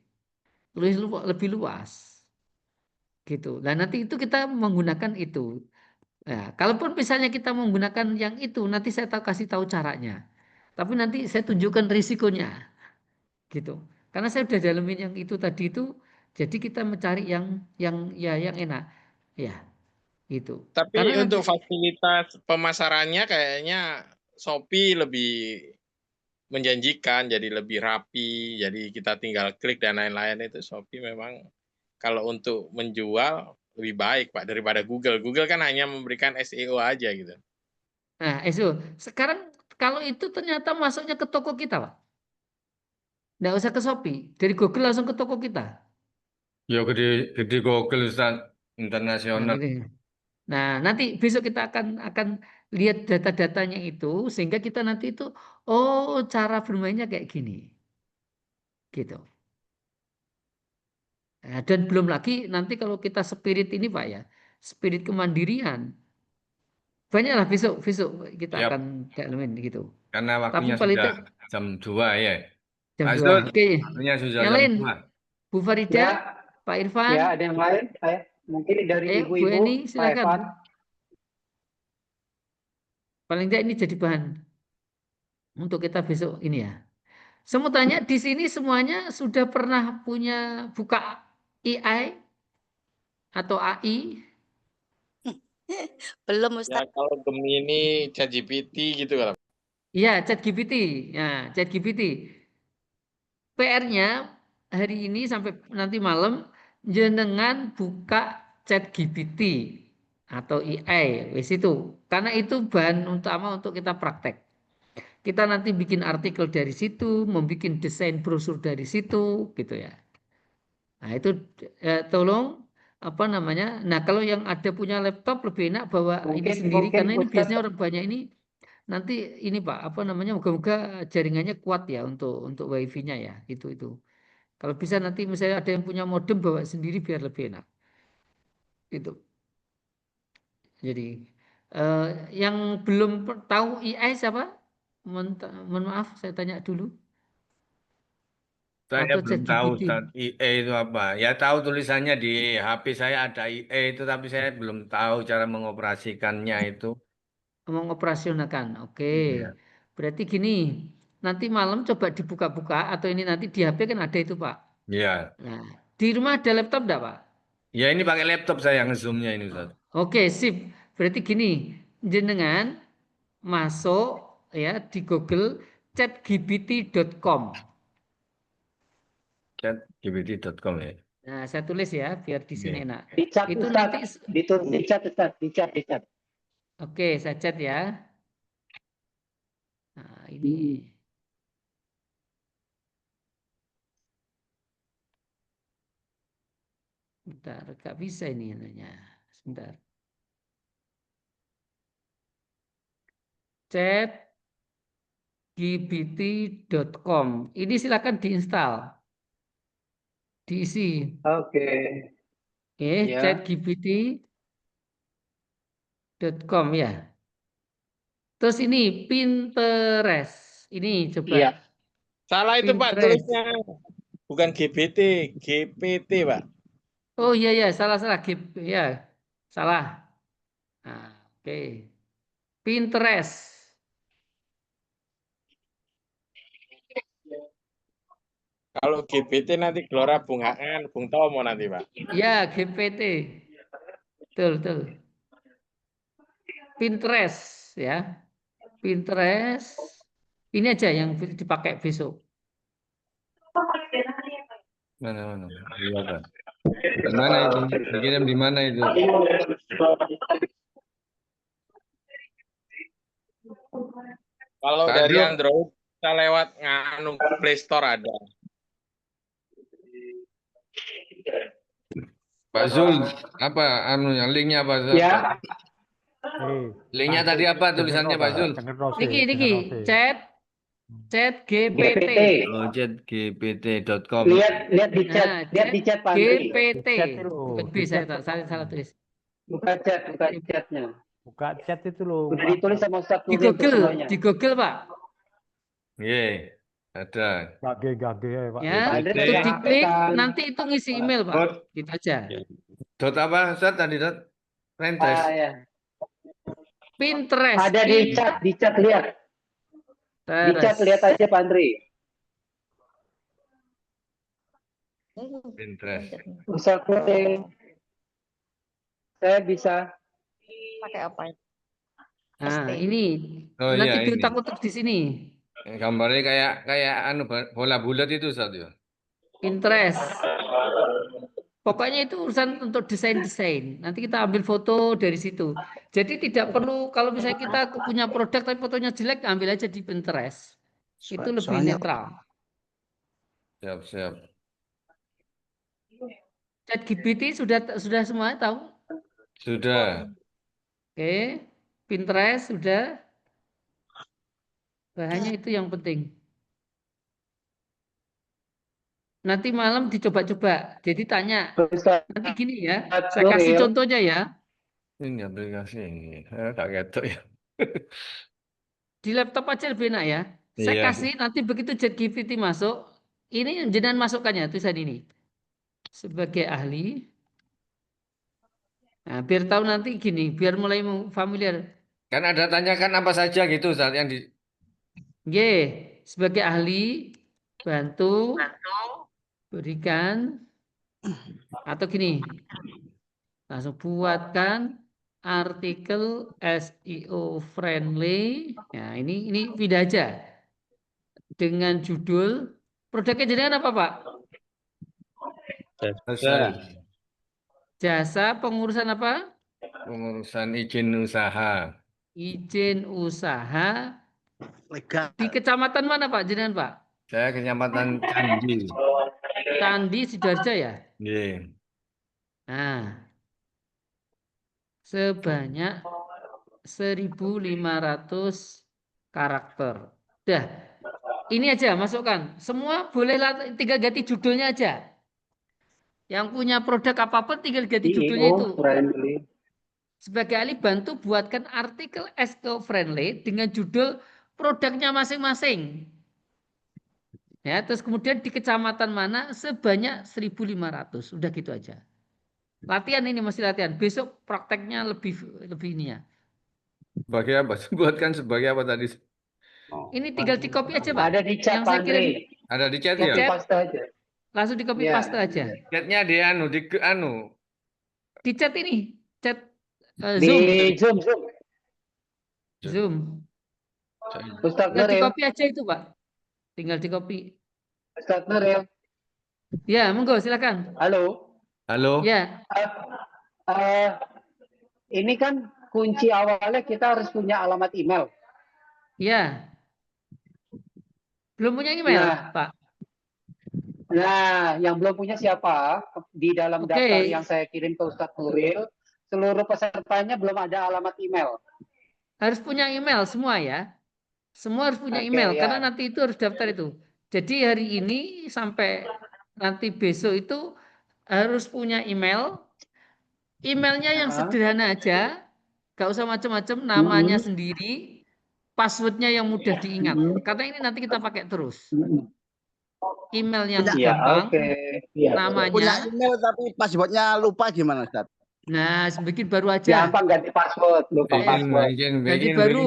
lebih luas. Gitu. Nah, nanti itu kita menggunakan itu. Nah, kalaupun misalnya kita menggunakan yang itu, nanti saya kasih tahu caranya. Tapi nanti saya tunjukkan risikonya. Gitu. Karena saya udah dalemin yang itu tadi itu, jadi kita mencari yang enak. Ya, itu. Tapi Karena nanti untuk fasilitas pemasarannya kayaknya Shopee lebih menjanjikan, jadi lebih rapi, jadi kita tinggal klik dan lain-lain itu Shopee memang kalau untuk menjual lebih baik Pak daripada Google. Google kan hanya memberikan SEO aja gitu. nah, sekarang kalau itu ternyata masuknya ke toko kita, Pak. Nggak usah ke Shopee, dari Google langsung ke toko kita. Ya gede Google Ustaz Nah, internasional. gitu. Nah, nanti besok kita akan lihat data-datanya itu sehingga kita nanti itu oh cara bermainnya kayak gini. Gitu. Nah, dan belum lagi nanti kalau kita spirit ini Pak ya, spirit kemandirian. Banyaklah besok kita Ya, akan dalemin gitu. karena Tapi waktunya paling sudah tidak jam 2 ya. jam Pak 2. Ustaz, Oke. waktunya sudah Yang jam lain 2. Bu Farida, Ya, Pak Irfan, ada yang lain? Mungkin dari ayo Bu ibu-ibu, Eni Pak silakan. Evan. Paling tidak ini jadi bahan untuk kita besok ini ya. Saya mau tanya di sini semuanya sudah pernah punya buka AI atau AI? Belum Ya Ustaz. kalau Gemini, ChatGPT gitu kan. Iya, ChatGPT. Nah, ChatGPT. PR-nya hari ini sampai nanti malam jenengan buka ChatGPT. atau AI, wis itu. Karena itu bahan utama untuk kita praktek. Kita nanti bikin artikel dari situ, membuat desain brosur dari situ, gitu ya. Nah itu tolong apa namanya. Nah kalau yang ada punya laptop lebih enak bawa ini sendiri karena ini biasanya orang banyak ini nanti ini Pak apa namanya moga-moga jaringannya kuat ya untuk wifi-nya ya itu. Kalau bisa nanti misalnya ada yang punya modem bawa sendiri biar lebih enak. Itu. Jadi yang belum tahu AI siapa? Mohon maaf saya tanya dulu. Saya Atau belum tahu ChatGPT. Ustaz, IE itu apa. Ya tahu tulisannya di HP saya ada IE itu, tapi saya belum tahu cara mengoperasikannya itu. Mengoperasionalkan. Oke. Iya. Berarti gini, nanti malam coba dibuka-buka atau ini nanti di HP kan ada itu, Pak. Iya. Nah, di rumah ada laptop enggak, Pak? Ya ini pakai laptop saya nge-zoom-nya ini Ustaz. Oke, sip. Berarti gini, jenengan masuk ya di Google chatgpt.com. Chatgpt.com ya. Nah, saya tulis ya biar di sini Oke. enak. Di chat Itu Ustaz. nanti Ditulis di chat Ustaz, di chat. oke, saya chat ya. Nah, ini bentar, gak bisa ini namanya. Sebentar. Chatgpt.com. Ini silakan diinstal, diisi. Oke. Oke, Ya. chatgpt.com ya. Terus ini Pinterest. Ini coba. Iya. Salah itu Pak Pinterest. tulisnya. Bukan GPT, GPT Pak. Oh iya salah ya. Salah. Nah, oke. Pinterest. Kalau GPT nanti Gelora Bung HN, Bung Tomo nanti Pak. Ya, GPT. Betul. Pinterest ya. Pinterest. Ini aja yang dipakai besok. Mana? Iya, di mana itu? Dikirim di mana itu? Kalau Pak dari Zul. Android kita lewat nganu Play Store ada. Pak Zul, apa anunya? Linknya apa? Zul? Ya. Linknya tadi apa tulisannya Pak Zul? Niki, chat GPT. GPT. Oh, chatgpt.com. Lihat di chat, Nah, lihat di chat Pak Andri. GPT. Bukan B, saya salah tulis. Buka chatnya. Buka chat itu loh. Udah ditulis sama Ustaz Di Nurdin tuh semuanya. Google Pak. Iya, ada. Gage ya Pak. Ya, Pak Andri itu tadi diklik, kan. nanti itu ngisi email Pak. Gitu aja. Dot apa Ustaz tadi dot? Pinterest. Ya. Pinterest. Ada di chat lihat. Di chat lihat aja Pak Andri. Pinterest. Ustaz Nurdin. Saya bisa. Pakai apa itu? Nah, ini Oh nanti iya ini. diutak-utak di sini. Gambarnya kayak anu bola bulat itu Ustaz ya. Pinterest. Pokoknya itu urusan untuk desain. Nanti kita ambil foto dari situ. Jadi tidak perlu kalau misalnya kita punya produk tapi fotonya jelek, ambil aja di Pinterest. Itu lebih netral. Siap. ChatGPT sudah semua tahu? Sudah. Oke. Pinterest sudah. Bahannya itu yang penting. Nanti malam dicoba-coba. Jadi tanya. Nanti gini ya. Saya kasih contohnya ya. Ini aplikasi ini. Tak ketok ya. Di laptop aja lebih enak ya. Saya Iya. kasih nanti begitu ChatGPT masuk. Ini jenengan masukkannya tulisan ini. Sebagai ahli. Nah, biar tahu nanti gini. Biar mulai familiar. Kan ada tanyakan apa saja gitu Ustaz yang di. Sebagai ahli. Bantu. Berikan. Atau gini. Langsung buatkan artikel SEO friendly. Nah, ini pindah aja. Dengan judul produknya jenengan apa, Pak? Jasa. Jasa pengurusan apa? Pengurusan izin usaha. Izin usaha Legal. di kecamatan mana Pak jenengan Pak? Saya Kecamatan Candi. Candi Sidoarjo ya? Nggih. Nah, sebanyak 1.500 karakter. Dah, ini aja masukkan. Semua boleh tinggal ganti judulnya aja. Yang punya produk apapun tinggal ganti judulnya itu. Friendly. Sebagai ahli bantu buatkan artikel SEO friendly dengan judul produknya masing-masing. Ya, terus kemudian di kecamatan mana sebanyak 1.500. Udah gitu aja. Latihan ini masih latihan. Besok prakteknya lebih ini ya. Sebagai apa? Buatkan sebagai apa tadi? Ini tinggal di copy aja, Pak. Ada di chat, Yang Pak saya kirim Andri. Ada di chat di ya? chat, Paste aja. langsung di copy Iya. paste aja. Chatnya di Di chat ini, chat Di Zoom. Zoom. Zoom. Ustaz Tinggal di Nuril. copy aja itu, Pak. Tinggal di copy. Ustaz Nuril. Ya, monggo silakan. Halo. Halo. Ya, Ini kan kunci awalnya kita harus punya alamat email. ya. Belum punya email, Nah. Pak. Nah, yang belum punya siapa? Di dalam Oke. daftar yang saya kirim ke Ustadz Nuril, seluruh pesertanya belum ada alamat email. Harus punya email semua ya. Semua harus punya Oke, email ya. karena nanti itu harus daftar itu. Jadi hari ini sampai nanti besok itu harus punya email. Emailnya yang sederhana aja, gak usah macam-macam, namanya sendiri, passwordnya yang mudah diingat. Karena ini nanti kita pakai terus. Email yang Iya, gampang, oke. Iya. namanya. Punya email tapi passwordnya lupa gimana, Ustaz? Nah, bikin baru aja. Gampang ganti password, lupa password. Bikin baru.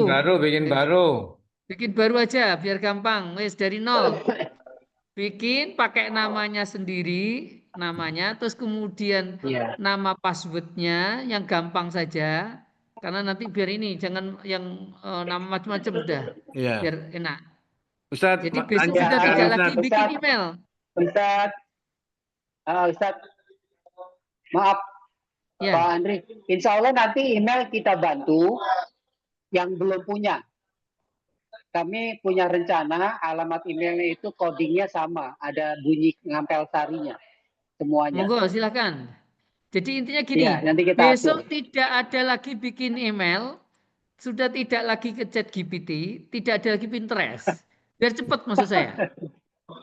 Bikin baru aja, biar gampang. Wes dari nol. Bikin pakai namanya sendiri, namanya, terus kemudian Iya. nama passwordnya yang gampang saja. Karena nanti biar ini jangan yang nama macam-macam udah, Iya. biar enak. Ustaz, Jadi besok lanjut, sudah Ustaz. tidak lagi Ustaz. bikin email. Ustadz, maaf Ya. Pak Andri, insya Allah nanti email kita bantu yang belum punya. Kami punya rencana alamat emailnya itu codingnya sama, ada bunyi ngampel sarinya semuanya. Monggo silakan. Jadi intinya gini, Iya, nanti kita besok atur. tidak ada lagi bikin email, sudah tidak lagi ke chat GPT, tidak ada lagi Pinterest. Biar cepat maksud saya.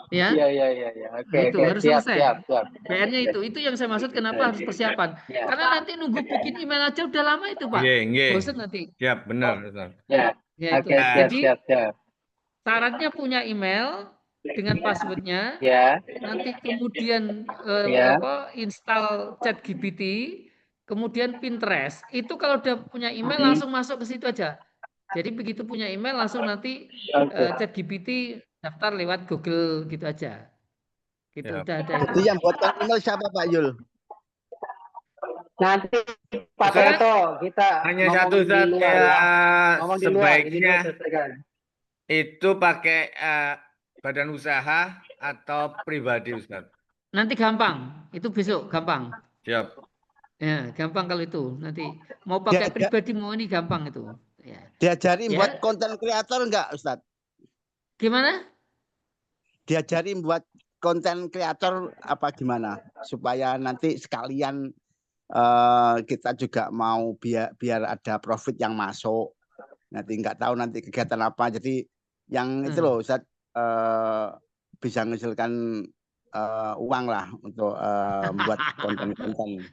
Ya. Iya. Oke, Itu harus siap. selesai. PR-nya itu yang saya maksud kenapa harus persiapan. Ya. Karena nanti nunggu bikin email aja udah lama itu, Pak. Nggih. Bosan nanti. Siap, benar, Ustaz. Ya. Ya, itu. Oke, Jadi siap. syaratnya punya email dengan passwordnya. Ya. Nanti kemudian Ya. install ChatGPT, kemudian Pinterest. Itu kalau udah punya email langsung masuk ke situ aja. Jadi begitu punya email langsung nanti ChatGPT daftar lewat Google gitu aja. Gitu Ya. udah ada Jadi itu. yang buatkan email siapa, Pak Yul? Nanti Pak Ustaz, Toto kita hanya ngomong satu, di Ustaz. luar ya. Ngomong di luar, ini Sebaiknya dulu selesaikan. itu pakai badan usaha atau pribadi, Ustaz? Nanti gampang, itu besok gampang. Siap. Ya, gampang kalau itu. Nanti mau pakai pribadi mau ini gampang itu. Ya. Diajari Ya. buat konten kreator enggak, Ustaz? Gimana? Diajari buat konten kreator apa gimana? Supaya nanti sekalian kita juga mau biar ada profit yang masuk. Nanti nggak tahu nanti kegiatan apa. Jadi yang itu loh, Ustaz, bisa menghasilkan uang lah untuk membuat konten-konten.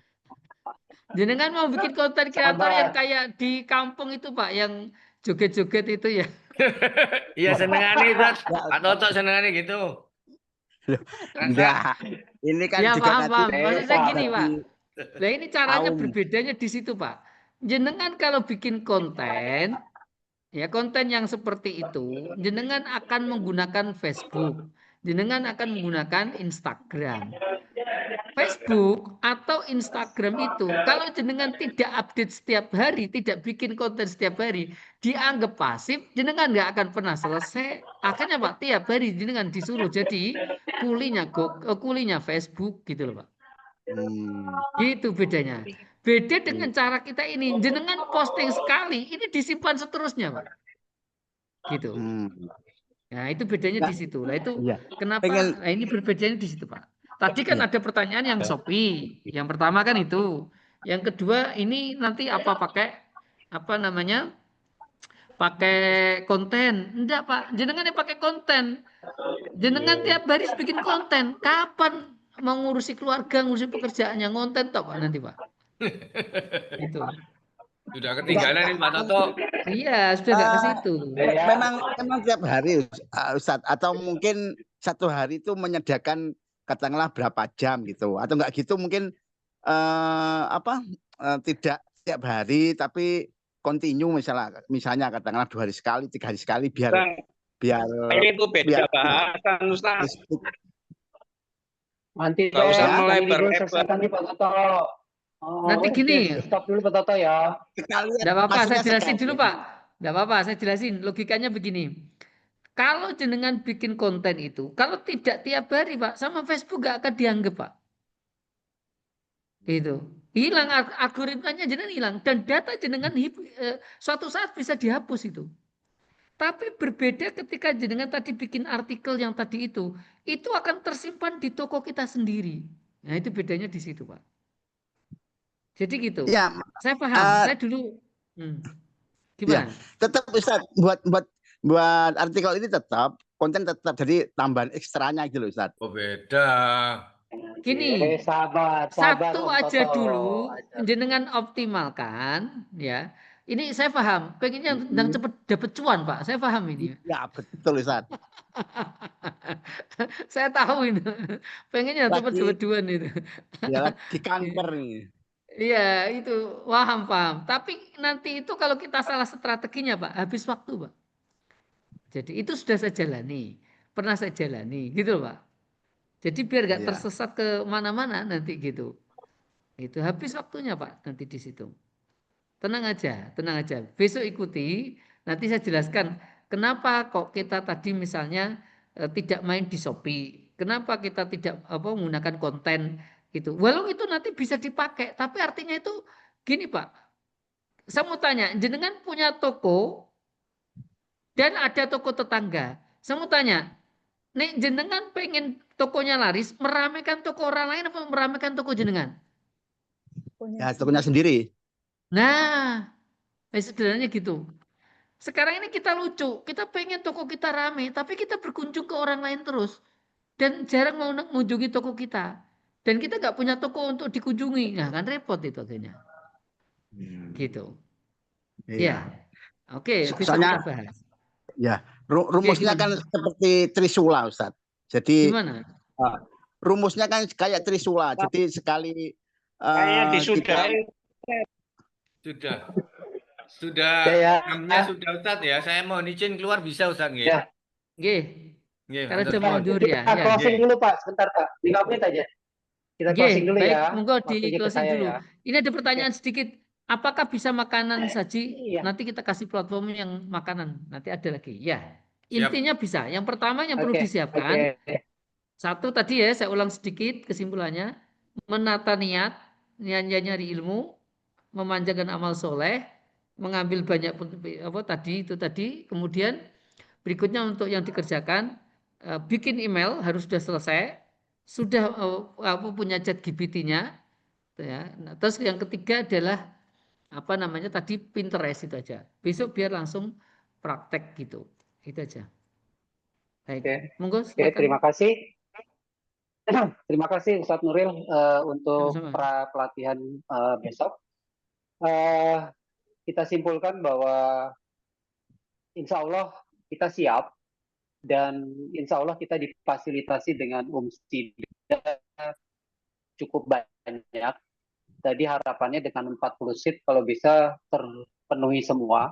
Jenengan mau bikin konten kreator yang kayak di kampung itu, Pak, yang joget-joget itu ya. Iya, senengane, Ustaz. Pak Toto senengane gitu. Enggak. Ini kan Ya, juga paham. nanti Maksud saya gini, Pak. bagi Nah, ini caranya kaum. berbedanya di situ, Pak. Jenengan kalau bikin konten, ya konten yang seperti itu, jenengan akan menggunakan Facebook, jenengan akan menggunakan Instagram. Facebook atau Instagram itu, kalau jenengan tidak update setiap hari, tidak bikin konten setiap hari, dianggap pasif, jenengan nggak akan pernah selesai. Akhirnya Pak, tiap hari jenengan disuruh jadi kulinya Facebook gitu loh Pak. Gitu bedanya. Beda dengan cara kita ini, jenengan posting sekali, ini disimpan seterusnya, Pak. Gitu. Nah, itu bedanya di situ. Nah, itu kenapa? Nah, ini berbedanya di situ, Pak. Tadi kan ada pertanyaan yang Shopee. Yang pertama kan itu. Yang kedua, ini nanti apa pakai apa namanya? Pakai konten. Enggak, Pak. Jenengan yang pakai konten. Jenengan tiap hari bikin konten. Kapan mau ngurusi keluarga, ngurusi pekerjaannya, ngonten toh, Pak, nanti, Pak. Itu. Sudah ketinggalan nih Pak Toto. Iya, sudah nggak ke situ. Memang tiap hari Ustadz, atau mungkin satu hari itu menyediakan katakanlah berapa jam gitu, atau enggak gitu mungkin tidak tiap hari tapi continue misalnya katakanlah 2 hari sekali, 3 hari sekali biar itu beda bahasan Ustaz. Nanti nggak usah melebar. Nanti Pak Toto. Nanti gini. Stop dulu Pak Toto ya. Tidak apa-apa, saya jelasin dulu Pak. Tidak apa-apa, saya jelasin. Logikanya begini. Kalau jenengan bikin konten itu, kalau tidak tiap hari Pak, sama Facebook nggak akan dianggap Pak. Itu hilang algoritmanya, jenengan hilang dan data jenengan suatu saat bisa dihapus itu. Tapi berbeda ketika jenengan tadi bikin artikel yang tadi itu akan tersimpan di toko kita sendiri. Nah itu bedanya di situ Pak. Jadi gitu. Ya, saya paham. Saya dulu gimana? Ya, tetap Ustaz buat artikel ini tetap konten tetap jadi tambahan ekstranya gitu loh Ustaz. Oh beda. Gini, sabar, satu aja dulu jenengan optimalkan ya. Ini saya paham, pengennya yang cepat dapat cuan Pak. Saya paham ini. Ya betul Ustaz. Saya tahu ini. Pengennya cepat dapat cuan itu. Ya lagi kanker nih. Iya itu paham. Tapi nanti itu kalau kita salah strateginya Pak, habis waktu Pak. Jadi itu sudah saya jalani, pernah saya jalani, gitu loh Pak. Jadi biar nggak tersesat ke mana-mana nanti gitu. Itu habis waktunya Pak nanti di situ. Tenang aja. Besok ikuti, nanti saya jelaskan kenapa kok kita tadi misalnya tidak main di Shopee. Kenapa kita tidak menggunakan konten gitu. Walau itu nanti bisa dipakai, tapi artinya itu gini Pak. Saya mau tanya, jenengan punya toko dan ada toko tetangga. Saya mau tanya, nih jenengan pengen tokonya laris, meramaikan toko orang lain apa meramaikan toko jenengan? Ya, tokonya sendiri. Nah, sebenarnya gitu. Sekarang ini kita lucu, kita pengen toko kita rame, tapi kita berkunjung ke orang lain terus. Dan jarang mau mengunjungi toko kita. Dan kita nggak punya toko untuk dikunjungi. Nah kan repot itu akhirnya. Gitu. Ya. Oke, soalnya kita bahas. Ya, rumusnya kan seperti Trisula Ustaz. Jadi gimana? Rumusnya kan kayak Trisula. Jadi sekali Sudah jamnya sudah Ustaz ya. Saya mohon izin keluar bisa Ustaz nggih? Ya. Nggih. Karena jam mundur ya. Kita closing dulu Pak, sebentar Pak. 5 menit aja. Kita closing dulu baik, ya. Monggo di closing dulu. Ya. Ini ada pertanyaan sedikit. Apakah bisa makanan saji? Nanti kita kasih platform yang makanan. Nanti ada lagi. Ya. Intinya bisa. Yang pertama yang perlu disiapkan. Satu tadi ya, saya ulang sedikit kesimpulannya. Menata niat, nyari ilmu, memanjangkan amal soleh, mengambil banyak tadi. Kemudian berikutnya untuk yang dikerjakan, bikin email harus sudah selesai, sudah punya chat GPT-nya. Ya. Nah, terus yang ketiga adalah tadi Pinterest itu aja. Besok biar langsung praktek gitu. Itu aja. Baik. Monggo silakan. Terima kasih. Terima kasih Ustadz Nuril untuk pelatihan besok. Kita simpulkan bahwa insya Allah kita siap dan insya Allah kita difasilitasi dengan cukup banyak. Tadi harapannya dengan 40 seat kalau bisa terpenuhi semua.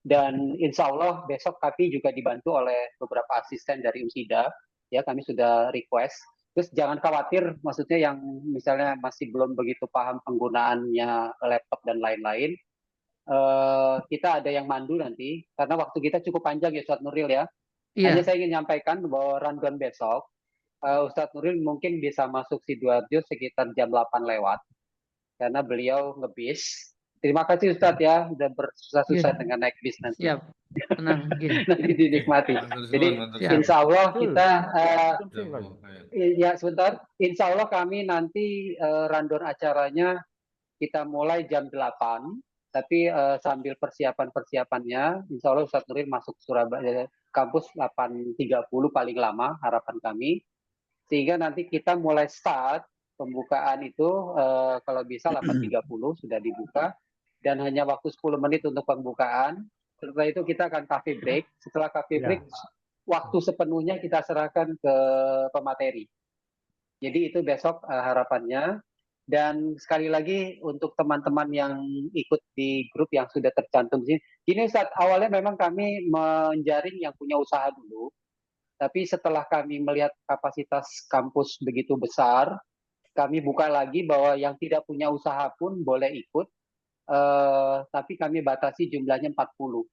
Dan insya Allah besok kami juga dibantu oleh beberapa asisten dari UMSIDA. Ya, kami sudah request. Terus jangan khawatir, maksudnya yang misalnya masih belum begitu paham penggunaannya laptop dan lain-lain. Kita ada yang mandu nanti, karena waktu kita cukup panjang ya Ustadz Nuril ya. Hanya saya ingin menyampaikan bahwa rundown besok, Ustadz Nuril mungkin bisa masuk Sidoarjo sekitar jam 8 lewat. karena beliau ngebis. Terima kasih Ustadz ya, udah bersusah-susah dengan naik bis nanti. Siap. Tenang, nggih. Nanti dinikmati. Matur suwun, Jadi matur Siap. suwun. insya Allah Betul. kita Betul. ya sebentar. Insya Allah kami nanti rundown acaranya kita mulai jam 8, tapi sambil persiapannya, insya Allah Ustadz Nuril masuk Surabaya kampus 8.30 paling lama harapan kami, sehingga nanti kita mulai start pembukaan itu kalau bisa 8.30 sudah dibuka dan hanya waktu 10 menit untuk pembukaan. Setelah itu kita akan coffee break. Setelah coffee break, waktu sepenuhnya kita serahkan ke pemateri. Jadi itu besok harapannya. Dan sekali lagi untuk teman-teman yang ikut di grup yang sudah tercantum di sini, ini saat awalnya memang kami menjaring yang punya usaha dulu, tapi setelah kami melihat kapasitas kampus begitu besar, kami buka lagi bahwa yang tidak punya usaha pun boleh ikut, tapi kami batasi jumlahnya 40,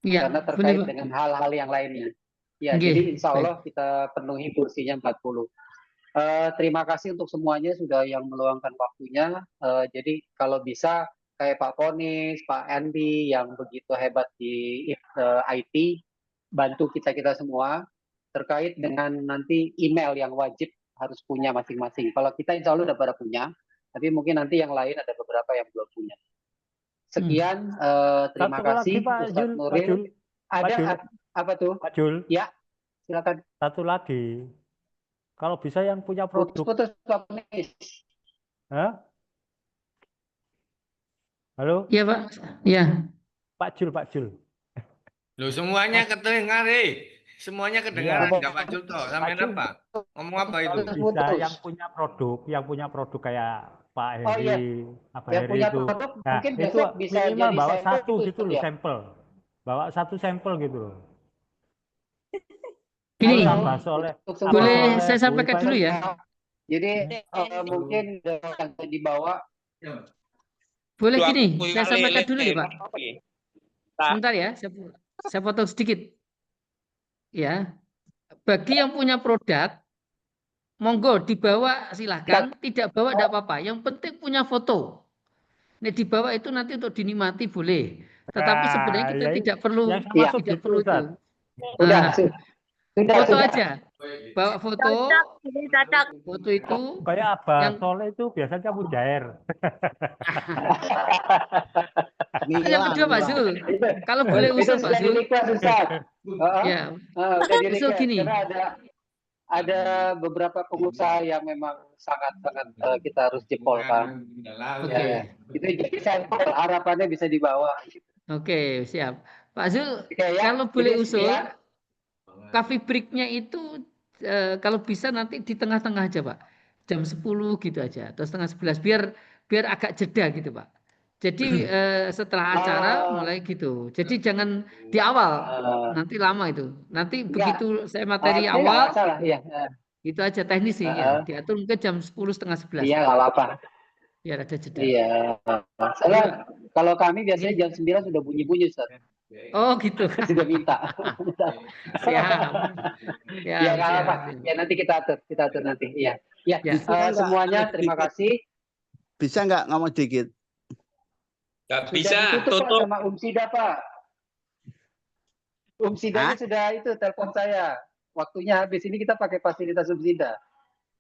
Iya, karena boleh, terkait Pak. dengan hal-hal yang lainnya. Ya, Nggih, jadi insya baik. Allah kita penuhi kursinya 40. Terima kasih untuk semuanya sudah yang meluangkan waktunya. Jadi kalau bisa kayak Pak Ponis, Pak Andi yang begitu hebat di IT, bantu kita semua terkait dengan nanti email yang wajib harus punya masing-masing. Kalau kita insya Allah udah pada punya, tapi mungkin nanti yang lain ada beberapa yang belum punya. Sekian, terima Satu lagi kasih Pak Ustadz Jul, Pak Nuril. Jul, Pak Jul, Apa tuh? Pak Jul. Ya, silakan. Satu lagi. Kalau bisa yang punya produk, Putus-putus Pak Ponis. Hah? Halo, Iya, Pak. Iya. Pak Jul, Pak Jul. Loh, semuanya kedengar, semuanya kedengaran, nggak Pak Jul toh. Sampai Pak Jul, apa? Ngomong apa itu? bisa yang punya produk kayak Pak Oh iya, Heri, apa yang Heri punya itu. produk Nah, mungkin itu besok bisa minimal jadi bawa sampel satu gitu loh, ya. sampel. Bawa satu sampel gitu loh. Gini, Tambah soleh, Untuk tambah boleh soleh, saya Bu sampaikan Ibadah. dulu ya? Jadi mungkin yang dibawa. Boleh Dua gini, kuih saya sampaikan lele, dulu nih, Pak. Sebentar ya, saya potong sedikit. Ya, bagi yang punya produk, monggo dibawa silahkan, tidak bawa tidak apa-apa. Yang penting punya foto. Nih dibawa itu nanti untuk dinikmati boleh. Tetapi sebenarnya kita Nah, tidak perlu, yang masuk tidak gitu, perlu itu. Ustaz. Sudah, Nah, foto sudah. aja, bawa foto. Foto itu Kayak apa? yang Soleh itu biasanya mujair. yang kedua Pak Zul, kalau boleh Itu usul Pak sudah Zul. di-request Ustaz. Ya, Udah usul di-request gini. karena ada beberapa pengusaha yang memang sangat-sangat kita harus jempolkan. Oke. Ya, itu jadi sampel harapannya bisa dibawa. Oke, siap. Pak Zul, Oke, ya. kalau boleh Jadi usul, sekian. coffee break-nya itu kalau bisa nanti di tengah-tengah aja Pak. Jam 10 gitu aja atau setengah 11 biar agak jeda gitu Pak. Jadi setelah acara mulai gitu. Jadi jangan di awal, nanti lama itu. Nanti begitu saya materi Harusnya nggak awal, masalah, iya. itu aja teknis sih ya. Diatur mungkin jam 10 setengah 11. Iya, nggak apa-apa. Biar ada jeda. Iya. Soalnya kalau kami biasanya jam 9 sudah bunyi-bunyi, Ustaz. Oh gitu. Sudah minta. Siap. Ya, nggak apa-apa. Ya, nanti kita atur nanti. Iya. Ya, semuanya terima kasih. Bisa nggak ngomong dikit? Nggak Sudah bisa, ditutup Pak, tutup. sama Sida, Pak. Sidanya sudah itu telepon saya. Waktunya habis, ini kita pakai fasilitas Sida.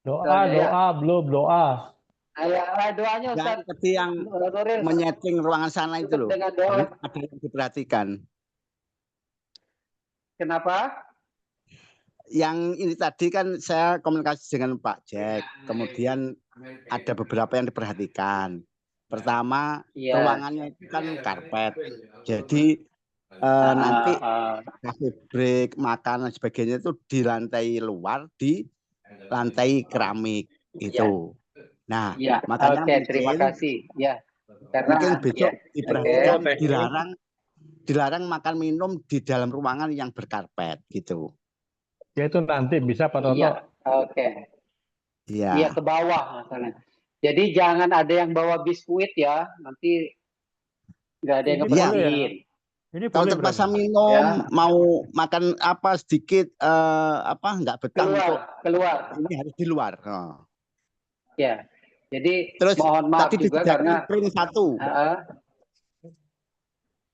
Doa, belum doa. Doanya Ustaz. Seperti yang menyeting ruangan sana itu loh. Dengan doa. Ada yang diperhatikan. Kenapa? Yang ini tadi kan saya komunikasi dengan Pak Jack. Kemudian ada beberapa yang diperhatikan. Pertama, ruangannya itu kan karpet. Jadi nanti coffee break, makan dan sebagainya itu di lantai luar, di lantai keramik itu. Nah, makanya terima kasih. Ya. Karena mungkin besok diperhatikan dilarang makan minum di dalam ruangan yang berkarpet gitu. Ya itu nanti bisa Pak Toto. Iya, Iya. Iya, ke bawah masalahnya. Jadi jangan ada yang bawa biskuit ya, nanti nggak ada yang ngebersihin. Ini kalau terpaksa minum, mau makan apa sedikit nggak betah keluar. ini harus di luar. Ya. Jadi Terus mohon maaf tadi juga disediakan karena print 1.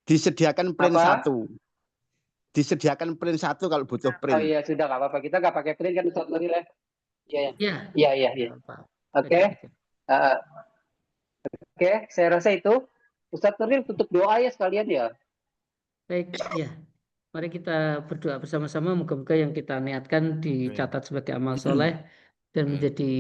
Disediakan print apa? 1. Disediakan print 1 kalau butuh Oh print. iya sudah nggak apa-apa. Kita nggak pakai print kan Ustaz Nuril ya? Iya Ya, iya iya iya. Pak. Oke. Oke, saya rasa itu. Ustaz Nuril tutup doa ya sekalian ya. Baik, ya. Mari kita berdoa bersama-sama. Moga-moga yang kita niatkan dicatat sebagai amal soleh dan menjadi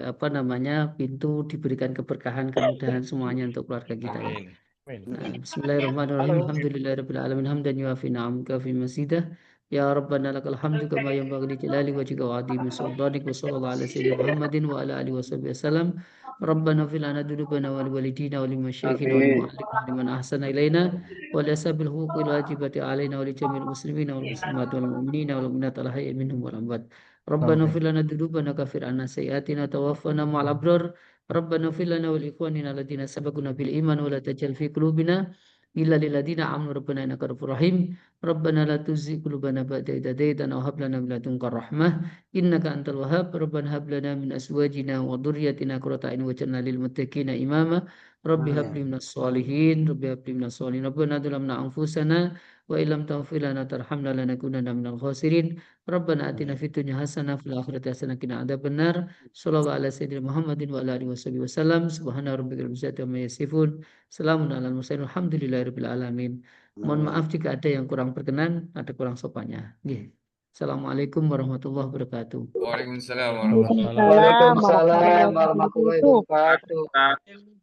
apa namanya pintu diberikan keberkahan, kemudahan semuanya untuk keluarga kita ya. Nah, Bismillahirrahmanirrahim. Alhamdulillahirabbil alamin hamdan yuafi ni'amaka fi masidah. Ya Rabbana lakal hamdu kama yanbaghi li jalali wajhika wa 'azimi sultanik wa sallallahu ala sayyidina Muhammadin wa ala alihi washabihi wasallam. Rabbana fil lana dzunubana wa liwalidina wa limasyayikhina wa limu'allimina wa liman ahsana ilaina wa li ashabil huquqi wal wajibati alaina wa li jami'il muslimina wal muslimat wal mu'minina wal mu'minat al ahya'i minhum wal amwat. Rabbana fil lana dzunubana kaffir 'anna sayyi'atina tawaffana ma'al abrar. Rabbana fil lana wa li ikhwanina alladziina sabaquna bil iman wa la taj'al fi qulubina illa lil ladzina amanu rabbana innaka ghafurur rahim. Rabbana la tuzigh qulubana ba'da idh hadaytana wa hab lana min ladunka rahmah innaka antal wahhab. Rabbana hab lana min azwajina wa dhurriyyatina qurrata a'yun waj'alna lil muttaqina imama. Rabbi hab li minas sholihin, Rabbi hab li minas sholihin. Rabbana dzalamna anfusana wa illam taghfir lana tarhamna lanakunanna minal khasirin. Rabbana atina fid dunya hasanah fil akhirati hasanah wa qina adzabannar. Shallallahu ala sayyidina Muhammadin wa ala alihi wasallam. Subhana rabbika rabbil izzati amma yasifun. Salamun alal mursalin. Alhamdulillahirabbil alamin. Mohon maaf jika ada yang kurang berkenan, ada kurang sopannya. Nggih. Assalamualaikum warahmatullahi wabarakatuh. Waalaikumsalam warahmatullahi Waalaikumsalam warahmatullahi wabarakatuh.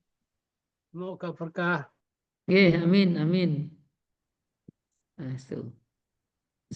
Semoga berkah. Nggih, amin, amin. Nah, itu.